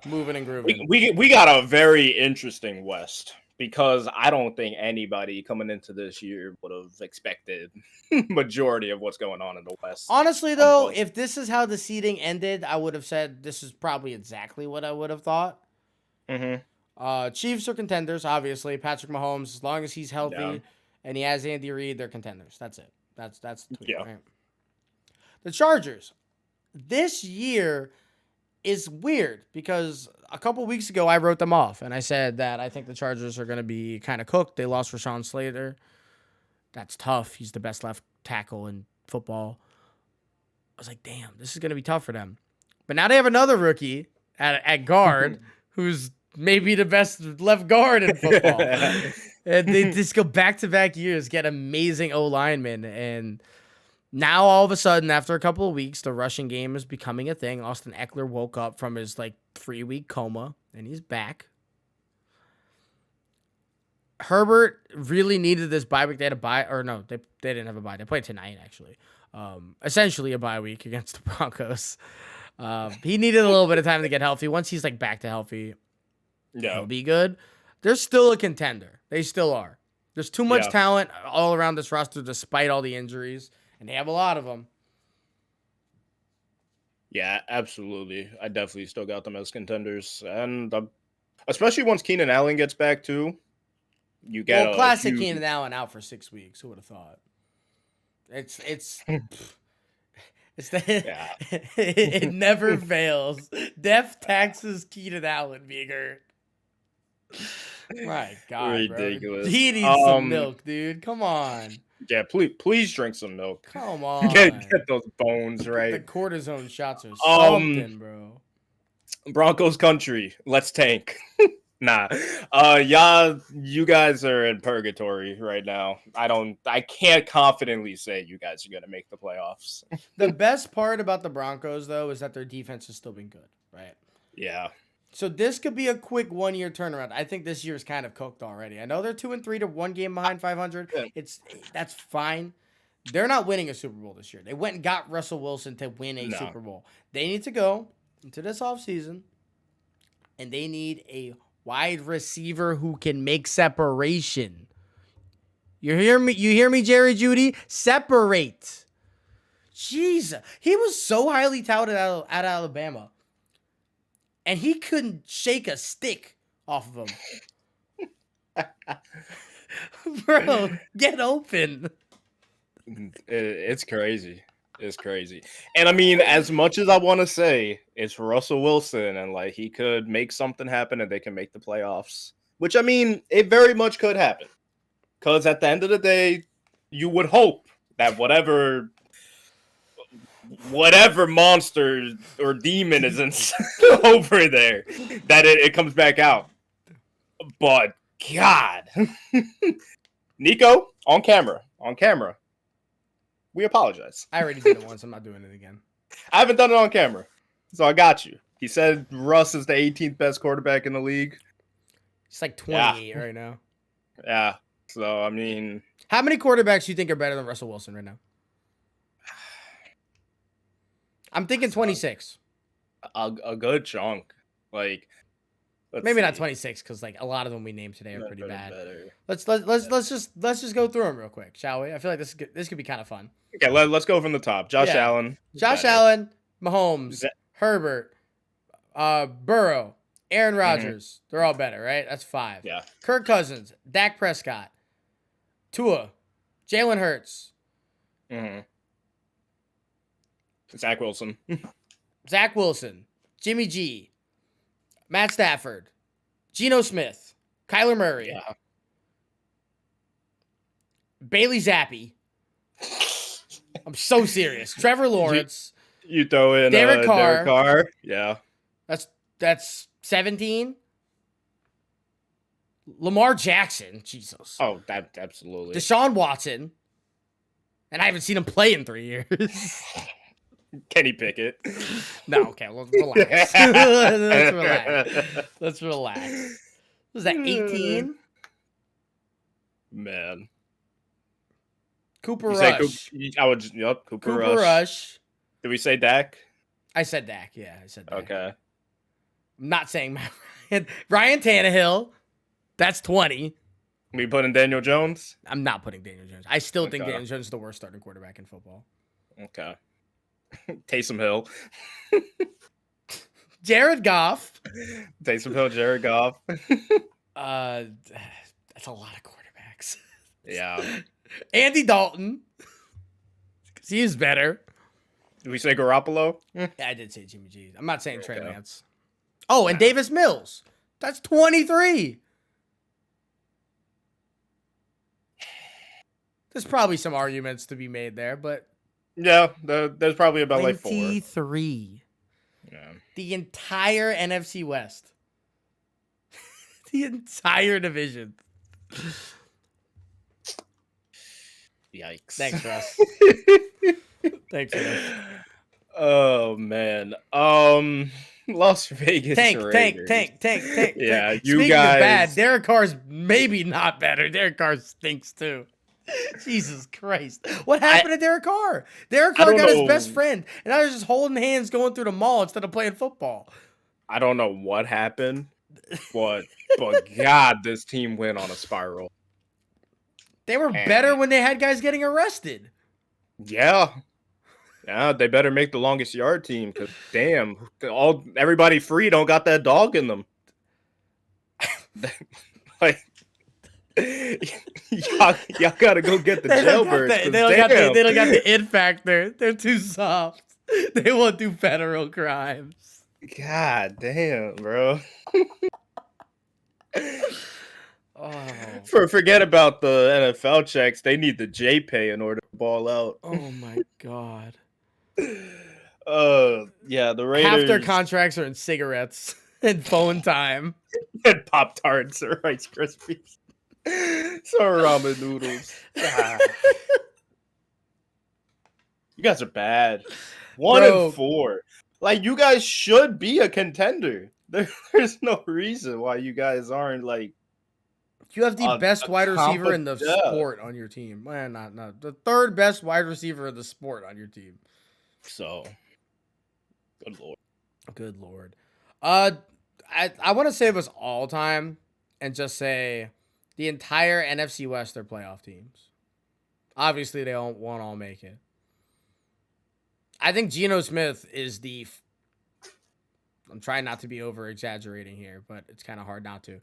moving and grooving. We got a very interesting West because I don't think anybody coming into this year would have expected majority of what's going on in the West. Honestly, though, if this is how the seeding ended, I would have said this is probably exactly what I would have thought. Mm-hmm. Chiefs are contenders, obviously. Patrick Mahomes, as long as he's Yeah. healthy and he has Andy Reid, they're contenders. That's it. That's the tweet, Yeah. right? The Chargers. This year is weird because a couple weeks ago I wrote them off and I said that I think the Chargers are going to be kind of cooked. They lost Rashawn Slater. That's tough. He's the best left tackle in football. I was like, damn, this is going to be tough for them. But now they have another rookie at guard who's maybe the best left guard in football. And they just go back-to-back years, get amazing O-linemen. And now all of a sudden, after a couple of weeks, the rushing game is becoming a thing. Austin Eckler woke up from his 3-week coma, and he's back. Herbert really needed this bye week. They had a bye, or no, they didn't have a bye. They played tonight, actually. Essentially a bye week against the Broncos. He needed a little bit of time to get healthy. Once he's back to healthy, he'll be good. They're still a contender. They still are. There's too much talent all around this roster despite all the injuries, and they have a lot of them. Yeah, absolutely. I definitely still got them as contenders, and especially once Keenan Allen gets back too. You get classic Keenan Allen out for 6 weeks. Who would have thought? It's it never fails. Death taxes Keenan Allen being hurt. My God, ridiculous. Bro. He needs some milk, dude. Come on. Yeah, please drink some milk. Come on. Get those bones right. The cortisone shots are something, bro. Broncos country. Let's tank. Nah. You guys are in purgatory right now. I can't confidently say you guys are gonna make the playoffs. The best part about the Broncos, though, is that their defense has still been good, right? Yeah. So this could be a quick 1-year turnaround. I think this year's kind of cooked already. I know they're 2-3 to 1 game behind 500. That's fine. They're not winning a Super Bowl this year. They went and got Russell Wilson to win a Super Bowl. They need to go into this offseason, and they need a wide receiver who can make separation. You hear me? You hear me, Jerry Jeudy? Separate. Jesus. He was so highly touted out of Alabama. And he couldn't shake a stick off of him. Bro, get open. It's crazy. It's crazy. And I mean, as much as I want to say it's Russell Wilson and he could make something happen and they can make the playoffs, which I mean, it very much could happen. Because at the end of the day, you would hope that whatever monster or demon is over there, that it comes back out. But God, Nico, on camera, we apologize. I already did it once. I'm not doing it again. I haven't done it on camera, so I got you. He said Russ is the 18th best quarterback in the league. He's 28 right now. Yeah. So I mean, how many quarterbacks do you think are better than Russell Wilson right now? I'm thinking 26. A good chunk. Maybe not 26 because a lot of them we named today are pretty bad. Let's just go through them real quick, shall we? I feel like this could be kind of fun. Okay, let's go from the top. Josh Allen, Mahomes, Herbert, Burrow, Aaron Rodgers. They're all better, right? That's 5. Yeah. Kirk Cousins, Dak Prescott, Tua, Jalen Hurts. Zach Wilson, Jimmy G, Matt Stafford, Geno Smith, Kyler Murray, Bailey Zappi. I'm so serious. Trevor Lawrence. You throw in Derek Carr. Yeah. That's 17. Lamar Jackson. Jesus. Oh, that absolutely. Deshaun Watson. And I haven't seen him play in 3 years. Kenny Pickett. No, okay, let's relax. Let's relax. Was that 18? Man. Cooper You say Cooper? Rush. I would. Yep, Cooper Cooper Rush. Rush. Did we say Dak? I said Dak. Yeah, I said Dak. Okay. I'm not saying Matt Ryan. Ryan Tannehill. That's 20. We put in Daniel Jones. I'm not putting Daniel Jones. I still think Okay. Daniel Jones is the worst starting quarterback in football. Okay. Taysom Hill. Jared Goff. Taysom Hill, Jared Goff. That's a lot of quarterbacks. Yeah. Andy Dalton. Because he's better. Did we say Garoppolo? Yeah, I did say Jimmy G. I'm not saying Trey Okay. Lance. Oh, and Davis Mills. That's 23. There's probably some arguments to be made there, but Yeah, there's probably about like 4. 23. Yeah. The entire NFC West. The entire division. Yikes. Thanks, Russ. Thanks, Russ. Oh man. Las Vegas Raiders. Tank. Yeah, you Speaking guys. of bad, Derek Carr's maybe not better. Derek Carr stinks too. Jesus Christ. What happened to Derek Carr? Derek Carr don't got his know. best friend, and I was just holding hands going through the mall instead of playing football. I don't know what happened, but God, this team went on a spiral. They were better when they had guys getting arrested. Yeah. Yeah, they better make the longest yard team because damn, everybody free don't got that dog in them. Like y'all gotta go get the jailbirds. They don't got the it factor. They're too soft. They won't do federal crimes. God damn, bro. Oh. Forget about the NFL checks. They need the J pay in order to ball out. Oh my God. Yeah, the Raiders. Half their contracts are in cigarettes and phone time. And Pop Tarts or Rice Krispies. Some ramen noodles. God. You guys are bad. 1-4. Like, you guys should be a contender. There's no reason why you guys aren't like. You have the best wide receiver in the sport on your team. Well, not the third best wide receiver in the sport on your team. So, good lord. Good lord. I want to save us all time and just say the entire NFC West are playoff teams. Obviously, they won't all make it. I think Geno Smith is I'm trying not to be over exaggerating here, but it's kind of hard not to.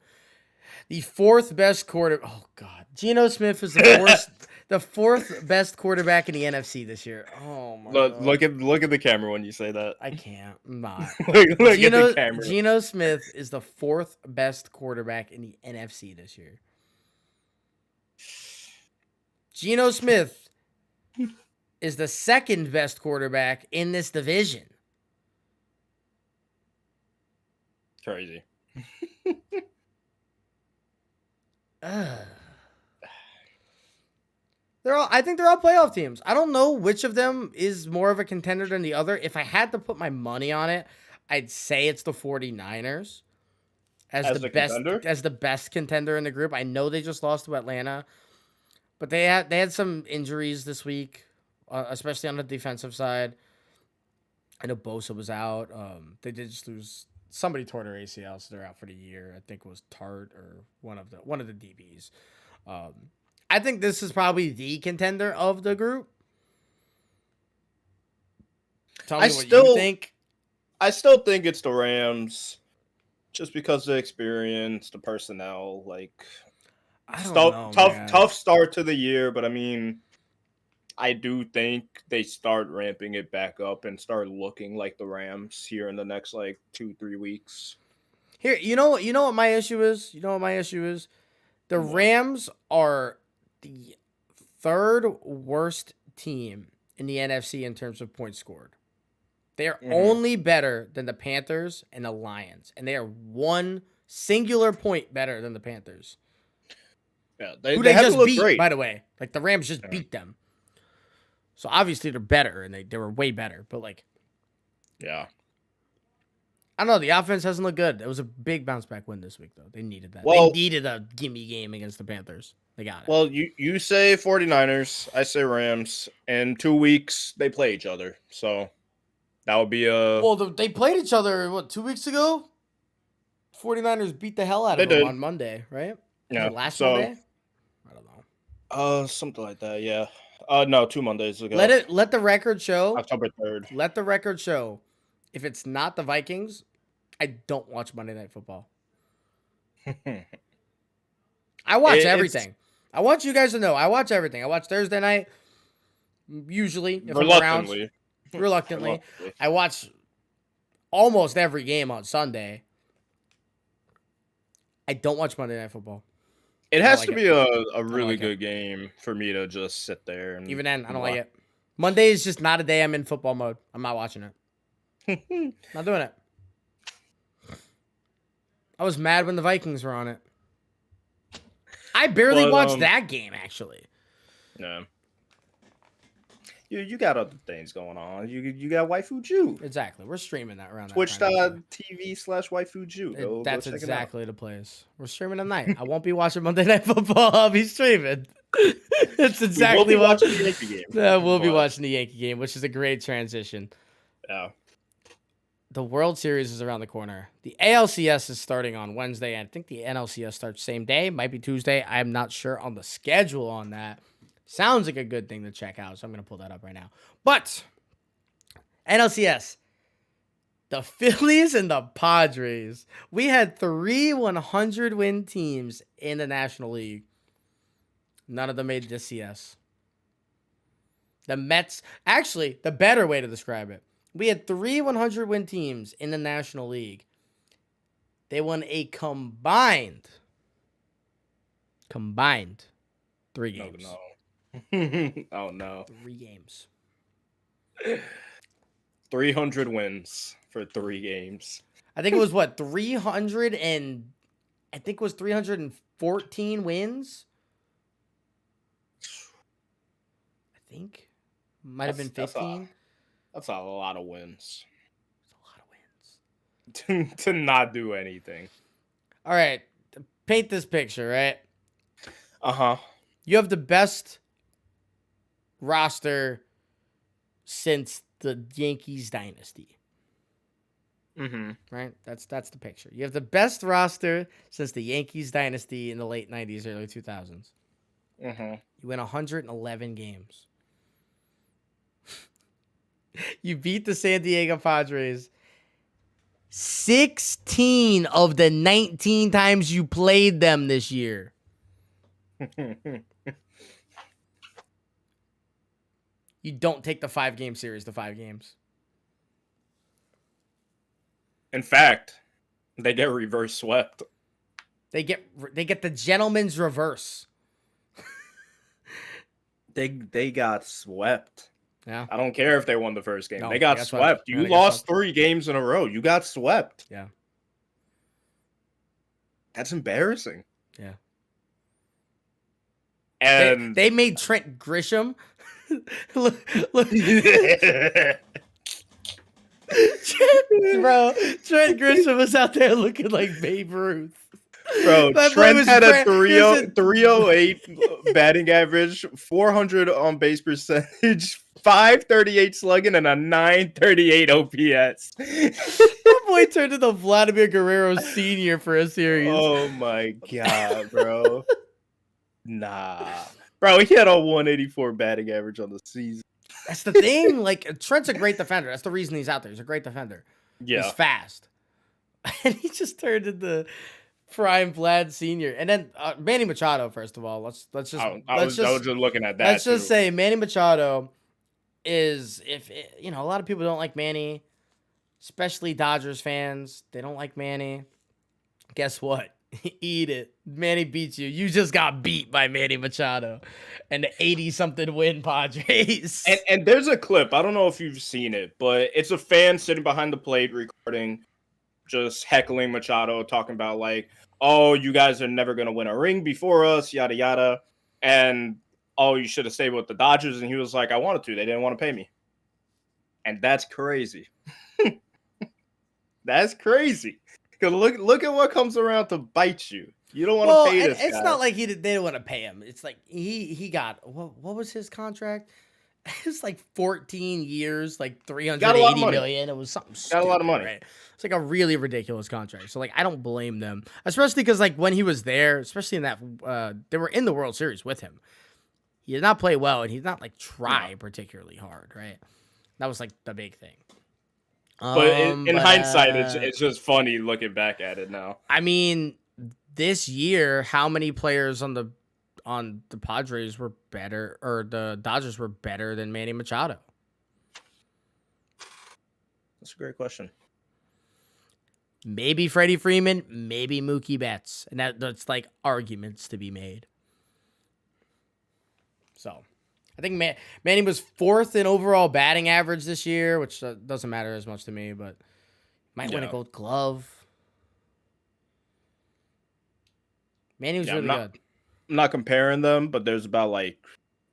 The fourth best quarterback. Oh God, Geno Smith is the fourth best quarterback in the NFC this year. Oh my God. Look at the camera when you say that. I can't. I'm not. look at the camera. Geno Smith is the fourth best quarterback in the NFC this year. Geno Smith is the second best quarterback in this division. Crazy. I think they're all playoff teams. I don't know which of them is more of a contender than the other. If I had to put my money on it, I'd say it's the 49ers as the best contender in the group. I know they just lost to Atlanta, but they had some injuries this week, especially on the defensive side. I know Bosa was out. They did just lose. Somebody tore their ACL, so they're out for the year. I think it was Tart or one of the DBs. I think this is probably the contender of the group. Tell me what you think. I still think it's the Rams, just because of the experience, the personnel. Like, tough start to the year, but I mean, I do think they start ramping it back up and start looking like the Rams here in the next 2-3 weeks. Here, you know what my issue is? The Rams are the third worst team in the NFC in terms of points scored. They are only better than the Panthers and the Lions, and they are one singular point better than the Panthers. Yeah, who they just beat, great. By the way. Like, the Rams just beat them. So obviously they're better, and they were way better. But yeah, I don't know. The offense hasn't looked good. It was a big bounce back win this week, though. They needed that. They needed a gimme game against the Panthers. They got it. Well, you say 49ers, I say Rams. In 2 weeks, they play each other. So that would be a. Well, they played each other, what, 2 weeks ago? 49ers beat the hell out They of them did. on Monday, right? Was Yeah. it last So, Monday? I don't know. something like that. Yeah. No, 2 Mondays ago. Let the record show. October 3rd. Let the record show. If it's not the Vikings, I don't watch Monday Night Football. I watch everything. I want you guys to know I watch everything. I watch Thursday night, usually, if I'm around. Reluctantly. I watch almost every game on Sunday. I don't watch Monday Night Football. It has to be a really good game for me to just sit there. And even then, I don't like it. Monday is just not a day I'm in football mode. I'm not watching it. Not doing it. I was mad when the Vikings were on it. I barely watched that game, actually. No. You got other things going on. You got Waifu Jew. Exactly. We're streaming that around Twitch.tv/Waifu Jew. That's exactly the place. We're streaming tonight. I won't be watching Monday Night Football. I'll be streaming. That's exactly what. Watching the Yankee game. We'll be watching the Yankee game, which is a great transition. Yeah. The World Series is around the corner. The ALCS is starting on Wednesday. I think the NLCS starts same day. Might be Tuesday. I'm not sure on the schedule on that. Sounds like a good thing to check out, so I'm going to pull that up right now. But NLCS, the Phillies and the Padres. We had 3 100-win teams in the National League. None of them made this CS. The Mets, actually, the better way to describe it. We had 3 100-win teams in the National League. They won a combined 3 games. No. Oh, no. 3 games. 300 wins for 3 games. I think it was, what, 314 wins? I think. Might have been 15. That's a lot of wins. That's a lot of wins. to not do anything. All right. Paint this picture, right? Uh-huh. You have the best roster since the Yankees dynasty. Mm-hmm. Right? That's the picture. You have the best roster since the Yankees dynasty in the late 90s, early 2000s. Mm-hmm. You win 111 games. You beat the San Diego Padres 16 of the 19 times you played them this year. You don't take the 5-game series to 5 games. In fact, they get reverse swept. They get the gentleman's reverse. They got swept. Yeah. I don't care if they won the first game. No, they got swept. You lost 3 games in a row. You got swept. Yeah. That's embarrassing. Yeah. And they made Trent Grisham. look. Bro, Trent Grisham was out there looking like Babe Ruth. Bro, Trent had a 308 batting average, 400 on base percentage, 538 slugging, and a 938 OPS. That boy turned into Vladimir Guerrero Sr. for a series. Oh my god, bro. Nah. Bro, he had a 184 batting average on the season. That's the thing. Like, Trent's a great defender. That's the reason he's out there. He's a great defender. Yeah. He's fast. And he just turned into prime Vlad Sr. And then Manny Machado, first of all. Let's just I was just looking at that. Let's just say Manny Machado is, a lot of people don't like Manny, especially Dodgers fans. They don't like Manny. Guess what? Eat it. Manny beats you. You just got beat by Manny Machado and the 80-something win Padres. And there's a clip. I don't know if you've seen it, but it's a fan sitting behind the plate recording, just heckling Machado, talking about like, oh, you guys are never going to win a ring before us, yada, yada. And, oh, you should have stayed with the Dodgers. And he was like, I wanted to. They didn't want to pay me. And that's crazy. That's crazy. Because look at what comes around to bite you. You don't want to Well, pay and this it's guy. not like they didn't want to pay him. It's like he got what was his contract? It's like 14 years, like Got a lot of 380 money. million. It was something Got a lot of stupid, money. right? It's like a really ridiculous contract. So like I don't blame them, especially because like when he was there, especially in that they were in the World Series with him. He did not play well, and he did not like No. try particularly hard, right? That was like the big thing. But in But hindsight, it's just funny looking back at it now. I mean, this year, how many players on the Padres were better, or the Dodgers were better than Manny Machado? That's a great question. Maybe Freddie Freeman, maybe Mookie Betts, and that's like arguments to be made. So, I think Manny was 4th in overall batting average this year, which doesn't matter as much to me, but might win a Gold Glove. Manny was really good. I'm not comparing them, but there's about like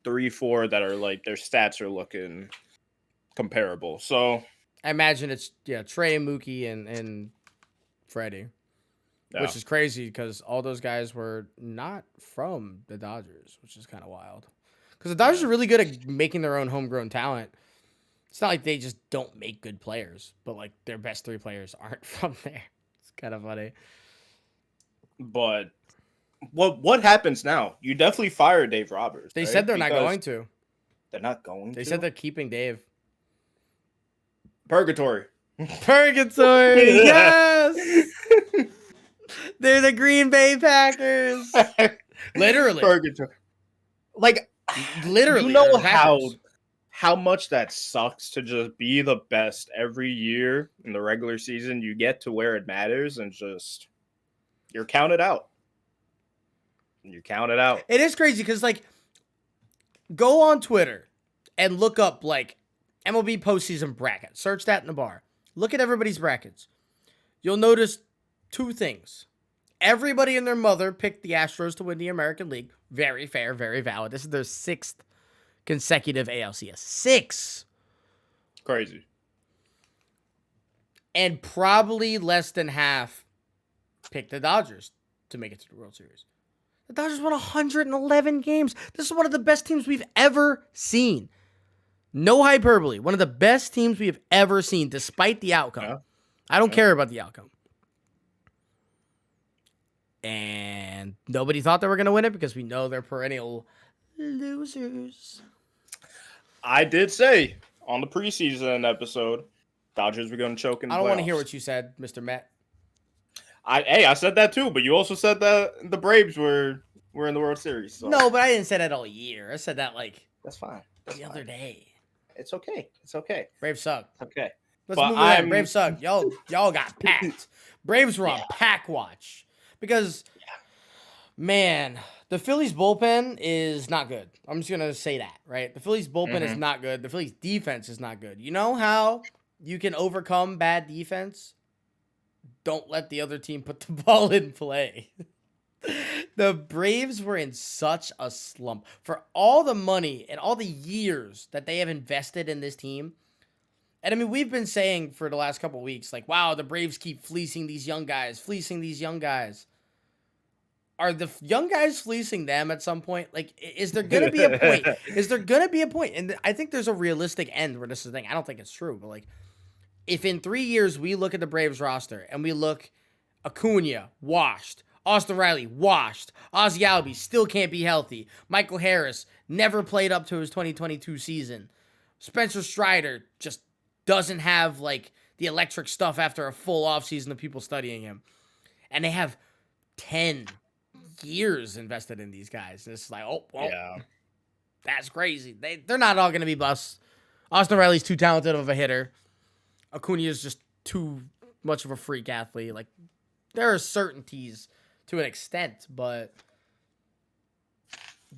3, 4 that are like their stats are looking comparable. So I imagine it's Trey, Mookie, and Freddie, which is crazy because all those guys were not from the Dodgers, which is kind of wild. Because the Dodgers are really good at making their own homegrown talent. It's not like they just don't make good players, but like their best 3 players aren't from there. It's kind of funny. But what happens now? You definitely fire Dave Roberts. They right? said they're not Because going to. They're not going to? They said they're keeping Dave. Purgatory. Purgatory, yes! They're the Green Bay Packers. Literally. Purgatory. Like, literally. You know how much that sucks to just be the best every year in the regular season. You get to where it matters and just you're counted out. You're counted out. It is crazy because like go on Twitter and look up like MLB postseason bracket. Search that in the bar. Look at everybody's brackets. You'll notice 2 things. Everybody and their mother picked the Astros to win the American League. Very fair, very valid. This is their 6th consecutive ALCS. 6. Crazy. And probably less than half picked the Dodgers to make it to the World Series. The Dodgers won 111 games. This is one of the best teams we've ever seen. No hyperbole. One of the best teams we have ever seen, despite the outcome. Yeah. I don't care about the outcome. And nobody thought they were going to win it because we know they're perennial losers. I did say on the preseason episode, Dodgers were going to choke in the playoffs. I don't want to hear what you said, Mr. Met. I said that too, but you also said that the Braves were in the World Series. So. No, but I didn't say that all year. I said that like that's fine. That's the fine. other day. It's okay. It's okay. Braves suck. Okay. Let's move on. Braves suck. Y'all got packed. Braves were on pack watch because, man, the Phillies bullpen is not good. I'm just gonna say that, right? The Phillies bullpen is not good. The Phillies defense is not good. You know how you can overcome bad defense? Don't let the other team put the ball in play. The Braves were in such a slump for all the money and all the years that they have invested in this team. And I mean, we've been saying for the last couple of weeks, like, wow, the Braves keep fleecing these young guys. Are the young guys fleecing them at some point? Like, is there going to be a point? Is there going to be a point? And I think there's a realistic end where this is the thing. I don't think it's true, but like, if in 3 years we look at the Braves roster and we look Acuna, washed, Austin Riley, washed, Ozzie Albies still can't be healthy, Michael Harris never played up to his 2022 season, Spencer Strider just doesn't have like the electric stuff after a full offseason of people studying him, and they have 10 years invested in these guys. And it's like, that's crazy. They're not all going to be busts. Austin Riley's too talented of a hitter. Acuna is just too much of a freak athlete. Like, there are certainties to an extent, but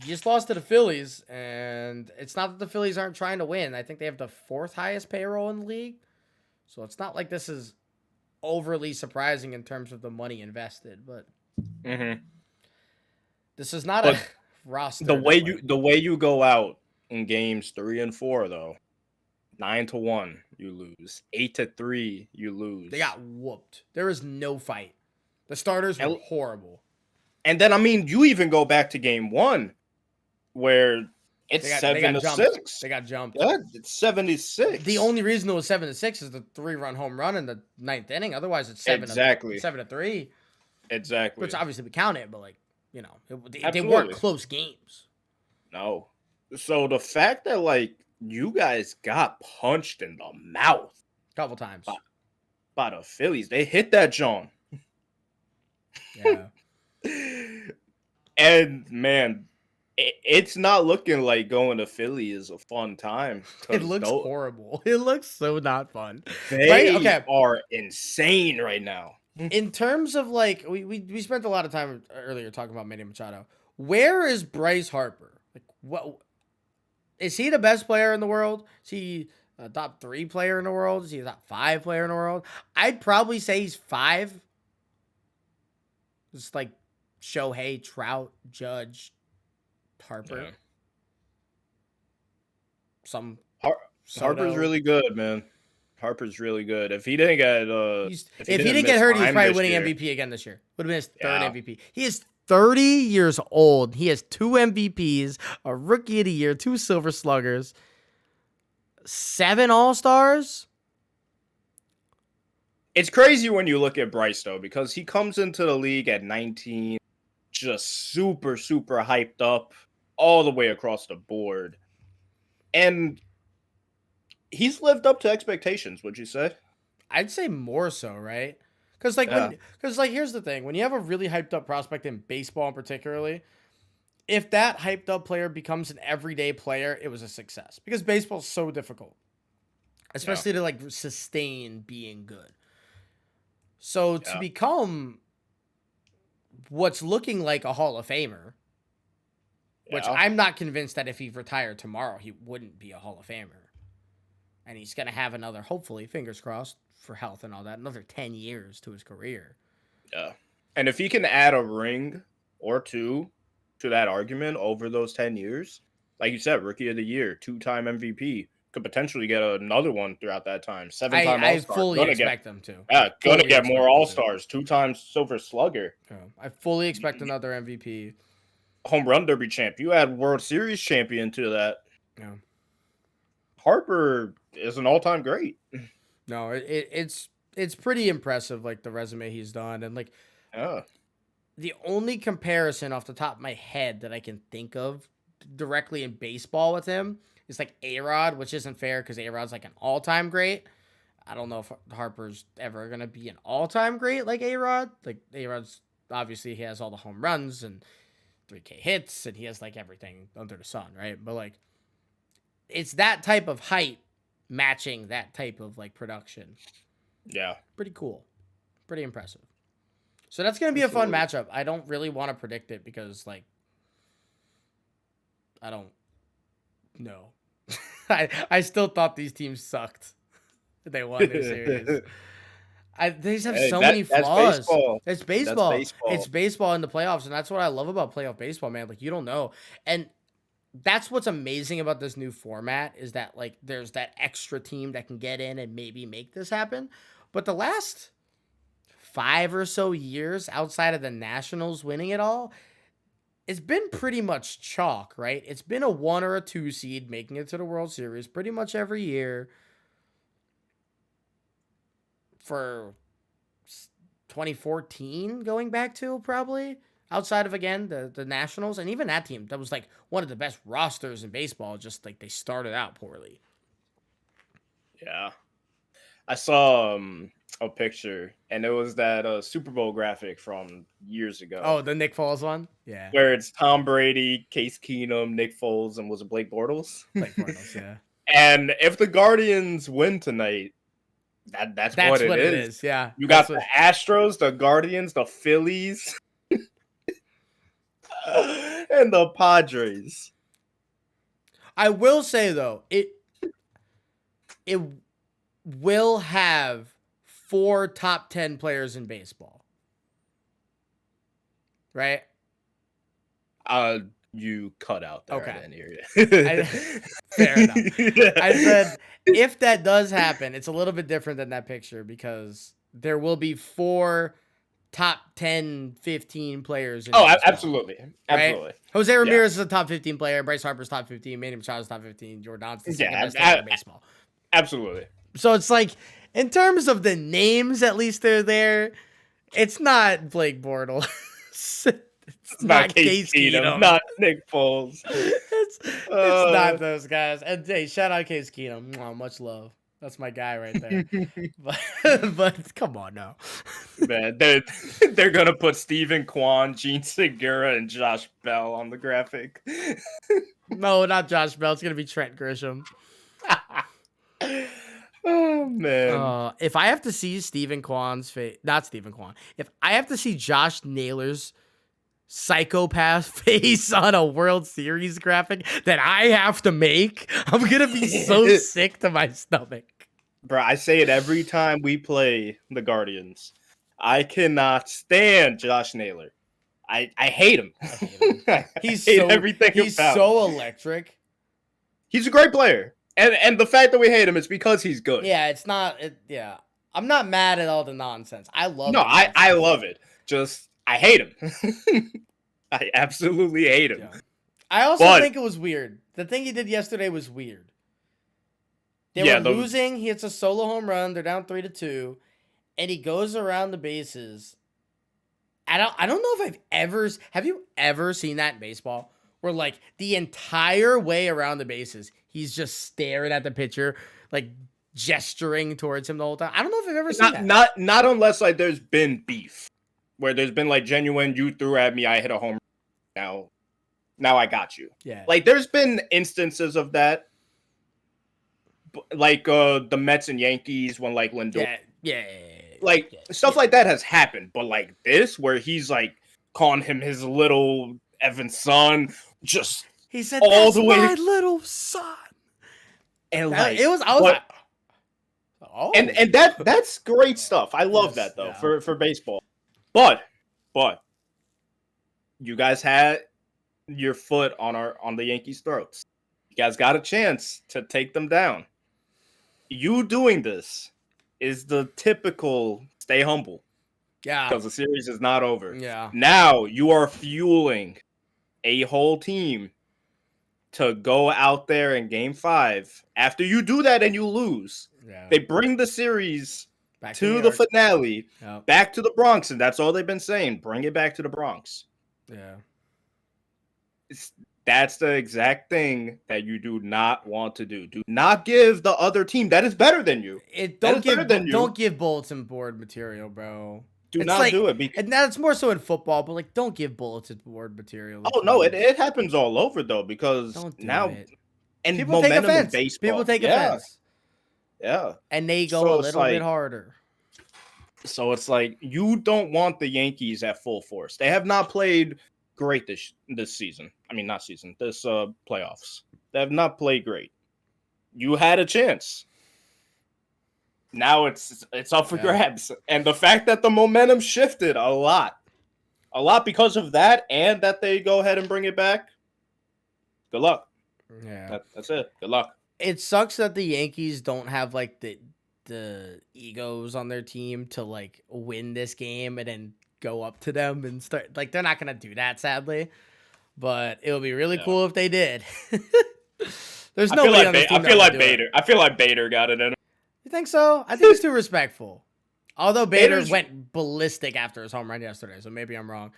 you just lost to the Phillies, and it's not that the Phillies aren't trying to win. I think they have the 4th highest payroll in the league, so it's not like this is overly surprising in terms of the money invested, but this is not a roster. The way you go out in games 3 and 4, though, 9-1, you lose. 8-3, you lose. They got whooped. There is no fight. The starters were horrible. And then, I mean, you even go back to game 1 where it's They got 7-6. They got jumped. Yeah, it's 7-6. The only reason it was 7-6 is the 3-run home run in the 9th inning. Otherwise, it's Exactly. 7-3. Exactly. Which obviously we count it, but like, you know, they weren't Absolutely. close games. No. So the fact that like you guys got punched in the mouth A couple times. by the Phillies, they hit that John. Yeah. And man, it's not looking like going to Philly is a fun time. It looks horrible. It looks so not fun. They Okay. are insane right now. In terms of like, we spent a lot of time earlier talking about Manny Machado. Where is Bryce Harper? Like, what is he the best player in the world? Is he a top 3 player in the world? Is he a top 5 player in the world? I'd probably say he's 5. It's like Shohei, Trout, Judge, Harper. Yeah. Soto. Harper's really good, man. Harper's really good. If he didn't get if he didn't get hurt, he's probably winning MVP again this year. Would have been his 3rd MVP. He is 30 years old. He has 2 MVPs, a Rookie of the Year, 2 Silver Sluggers, 7 All-Stars. It's crazy when you look at Bryce though, because he comes into the league at 19, just super hyped up all the way across the board, and he's lived up to expectations. Would you say? I'd say more so, right? Because here's the thing: when you have a really hyped up prospect in baseball, particularly, if that hyped up player becomes an everyday player, it was a success. Because baseball's so difficult, especially to like sustain being good. So to become what's looking like a Hall of Famer, which I'm not convinced that if he retired tomorrow, he wouldn't be a Hall of Famer. And he's going to have another, hopefully, fingers crossed for health and all that, another 10 years to his career. Yeah. And if he can add a ring or 2 to that argument over those 10 years, like you said, Rookie of the Year, 2-time MVP, could potentially get another one throughout that time. 7-time All-Star. I fully expect them to. Yeah, going to get more All-Stars. 2-time Silver Slugger. Yeah, I fully expect another MVP. Home Run Derby champ. You add World Series champion to that. Yeah. Harper is an all-time great. No, it's pretty impressive, like the resume he's done, and like the only comparison off the top of my head that I can think of directly in baseball with him is like A-Rod, which isn't fair because A-Rod's like an all-time great. I don't know if Harper's ever gonna be an all-time great like A-Rod. Like A-Rod's obviously he has all the home runs and 3K hits, and he has like everything under the sun, right? But like it's that type of height matching that type of like production. Yeah. Pretty cool. Pretty impressive. So that's going to be a fun matchup. I don't really want to predict it because like I don't know. I still thought these teams sucked. They won their series. They just have so many flaws. Baseball. It's baseball. It's baseball in the playoffs, and that's what I love about playoff baseball, man. Like you don't know. And that's what's amazing about this new format is that like there's that extra team that can get in and maybe make this happen. But the last 5 or so years outside of the Nationals winning it all, it's been pretty much chalk, right? It's been a 1 or a 2 seed making it to the World Series pretty much every year for 2014 going back to probably. Outside of, again, the Nationals, and even that team, that was, like, one of the best rosters in baseball, just, like, they started out poorly. Yeah. I saw a picture, and it was that Super Bowl graphic from years ago. Oh, the Nick Foles one? Yeah. Where it's Tom Brady, Case Keenum, Nick Foles, and was it Blake Bortles? Blake Bortles, yeah. And if the Guardians win tonight, that's what it is. Yeah. You got the Astros, the Guardians, the Phillies, and the Padres. I will say though, it will have 4 top 10 players in baseball. Right? You cut out there. Okay. I didn't hear you. Fair enough. I said if that does happen, it's a little bit different than that picture because there will be 4 top 10, 15 players in baseball. Absolutely. Absolutely. Right? Jose Ramirez is a top 15 player. Bryce Harper's top 15. Manny Machado's top 15. Jordan's the second best player in baseball. Absolutely. So it's like, in terms of the names, at least they're there. It's not Blake Bortles. It's not Case Keenum. Not Nick Foles. It's not those guys. And hey, shout out Case Keenum. Much love. That's my guy right there. but come on now. Man, they're gonna put Stephen Kwan, Gene Segura, and Josh Bell on the graphic. No, not Josh Bell. It's gonna be Trent Grisham. Oh man. If I have to see Stephen Kwan's face, not Stephen Kwan. If I have to see Josh Naylor's psychopath face on a World Series graphic that I have to make, I'm gonna be so sick to my stomach. Bro, I say it every time we play the Guardians. I cannot stand Josh Naylor. I hate him. He's he's so electric. He's a great player. And the fact that we hate him is because he's good. Yeah, it's not. Yeah, I'm not mad at all the nonsense. I love. No, I love it. Just I hate him. I absolutely hate him. Yeah. I also think it was weird. The thing he did yesterday was weird. They were losing. He hits a solo home run. They're down 3-2, and he goes around the bases. I don't know if have you ever seen that in baseball? Where like the entire way around the bases, he's just staring at the pitcher, like gesturing towards him the whole time. I don't know if I've ever seen that. Not unless like there's been beef, where there's been like genuine. You threw at me, I hit a home run. Now I got you. Yeah. Like there's been instances of that, like the Mets and Yankees when like Lindor. Yeah. Like stuff like that has happened, but like this, where he's like calling him his little Evan son. Just he said all the way, my little son, and like it was. I was like, oh, and that's great stuff. I love that though for baseball. But you guys had your foot on the Yankees' throats. You guys got a chance to take them down. You doing this is the typical stay humble. Yeah, because the series is not over. Yeah. Now you are fueling a whole team to go out there in Game 5. After you do that and you lose, they bring the series back to the finale, back to the Bronx, and that's all they've been saying. Bring it back to the Bronx. Yeah. That's the exact thing that you do not want to do. Do not give the other team that is better than you. Don't give bulletin board material, bro. Do not do it. And that's more so in football, but like, don't give bulletin board material. Oh no, it happens all over though, because now and people take offense. Baseball. People take offense. Yeah, and they go a little bit harder. So it's like you don't want the Yankees at full force. They have not played great this season. I mean, not season. This playoffs. They have not played great. You had a chance. Now it's up for grabs. And the fact that the momentum shifted a lot because of that, and that they go ahead and bring it back, good luck. Yeah. That's it. Good luck. It sucks that the Yankees don't have like the egos on their team to like win this game and then go up to them and start. Like, they're not going to do that, sadly. But it would be really cool if they did. There's nobody on this team. I feel like Bader got it in him. You think so? I think he's too respectful. Although Bader went ballistic after his home run yesterday, so maybe I'm wrong.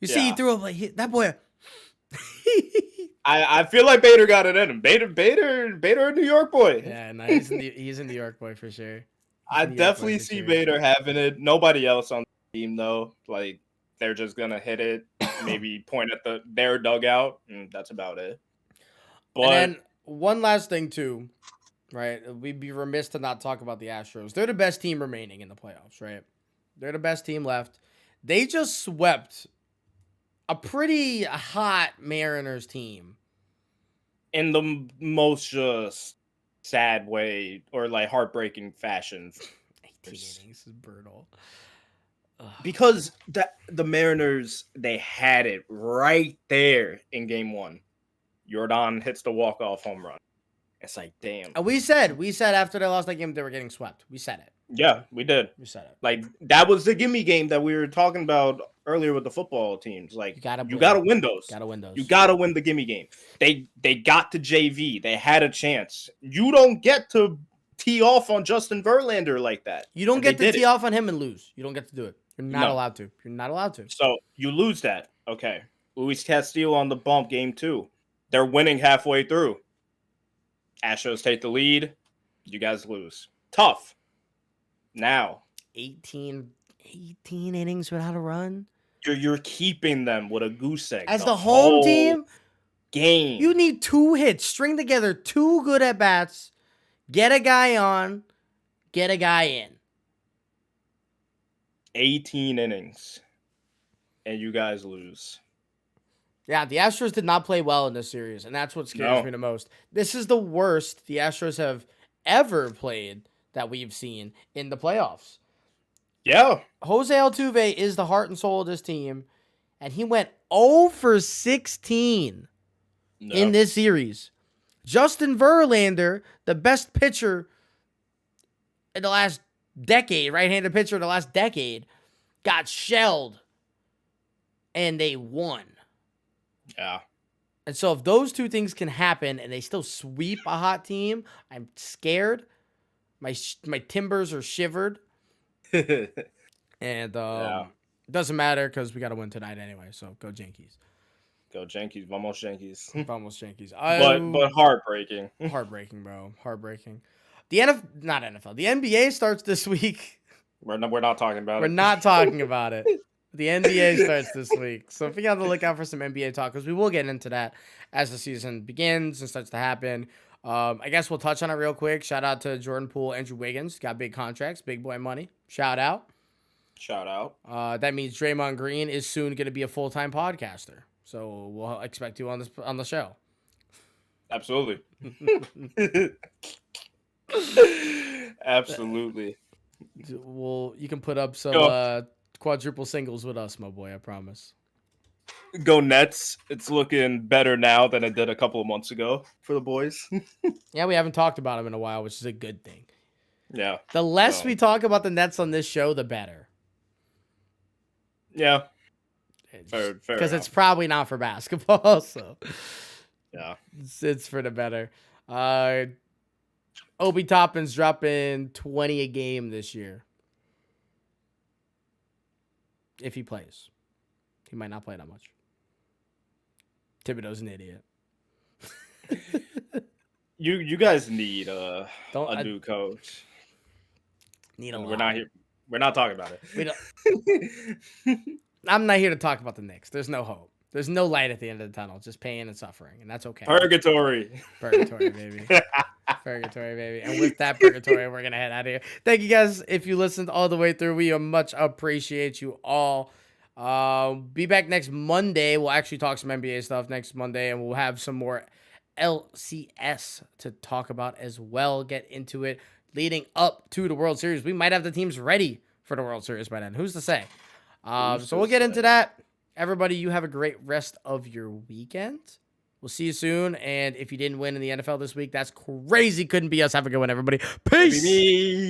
You see, he threw up like that boy. I feel like Bader got it in him. Bader, a New York boy. Yeah, no, he's a New York boy for sure. I definitely see Bader having it. Nobody else on the team though. Like, they're just gonna hit it, maybe point at their dugout, and that's about it. But and then one last thing too. Right, we'd be remiss to not talk about the Astros. They're the best team remaining in the playoffs, right? They're the best team left. They just swept a pretty hot Mariners team. In the most sad way, or like heartbreaking fashion. 18 innings is brutal. Because the Mariners, they had it right there in Game 1. Jordan hits the walk-off home run. It's like, damn. We said after they lost that game they were getting swept. We said it. Yeah, we did. We said it. Like that was the gimme game that we were talking about earlier with the football teams. Like You gotta win those. Gotta win those. You gotta win the gimme game. They got to JV. They had a chance. You don't get to tee off on Justin Verlander like that. You don't get to tee off on him and lose. You don't get to do it. You're not allowed to. You're not allowed to. So you lose that. Okay. Luis Castillo on the bump game 2. They're winning halfway through. Astros take the lead. You guys lose. Tough. Now 18 innings without a run. You're keeping them with a goose egg. As the home team game. You need 2 hits. String together 2 good at bats. Get a guy on. Get a guy in. 18 innings. And you guys lose. Yeah, the Astros did not play well in this series, and that's what scares me the most. This is the worst the Astros have ever played that we've seen in the playoffs. Yeah. Jose Altuve is the heart and soul of this team, and he went 0 for 16 in this series. Justin Verlander, the best pitcher in the last decade, right-handed pitcher in the last decade, got shelled, and they won. Yeah. And so if those 2 things can happen and they still sweep a hot team, I'm scared. My timbers are shivered. And it doesn't matter because we got to win tonight anyway. So go Yankees. Go Yankees. Vamos Yankees. Vamos Yankees. But heartbreaking. Heartbreaking, bro. Heartbreaking. The not NFL. The NBA starts this week. We're not talking about it. We're not talking about it. The NBA starts this week. So if you got to look out for some NBA talk, because we will get into that as the season begins and starts to happen. I guess we'll touch on it real quick. Shout out to Jordan Poole, Andrew Wiggins. Got big contracts, big boy money. Shout out. That means Draymond Green is soon going to be a full-time podcaster. So we'll expect you on the show. Absolutely. Absolutely. Well, you can put up some quadruple singles with us, my boy. I promise. Go Nets. It's looking better now than it did a couple of months ago for the boys. Yeah, we haven't talked about them in a while, which is a good thing. Yeah. The less we talk about the Nets on this show, the better. Yeah. Fair because it's probably not for basketball, so yeah, it's for the better. Obi Toppin's dropping 20 a game this year. If he plays. He might not play that much. Thibodeau's an idiot. You guys need a new coach. Need a lot. We're not here. We're not talking about it. We don't. I'm not here to talk about the Knicks. There's no hope. There's no light at the end of the tunnel. Just pain and suffering, and that's okay. Purgatory. Purgatory, baby. Purgatory, baby. And with that purgatory, we're going to head out of here. Thank you guys. If you listened all the way through, we much appreciate you all. Be back next Monday. We'll actually talk some NBA stuff next Monday, and we'll have some more LCS to talk about as well. Get into it leading up to the World Series. We might have the teams ready for the World Series by then. Who's to say? So we'll get into that. Everybody, you have a great rest of your weekend. We'll see you soon. And if you didn't win in the NFL this week, that's crazy. Couldn't be us. Have a good one, everybody. Peace.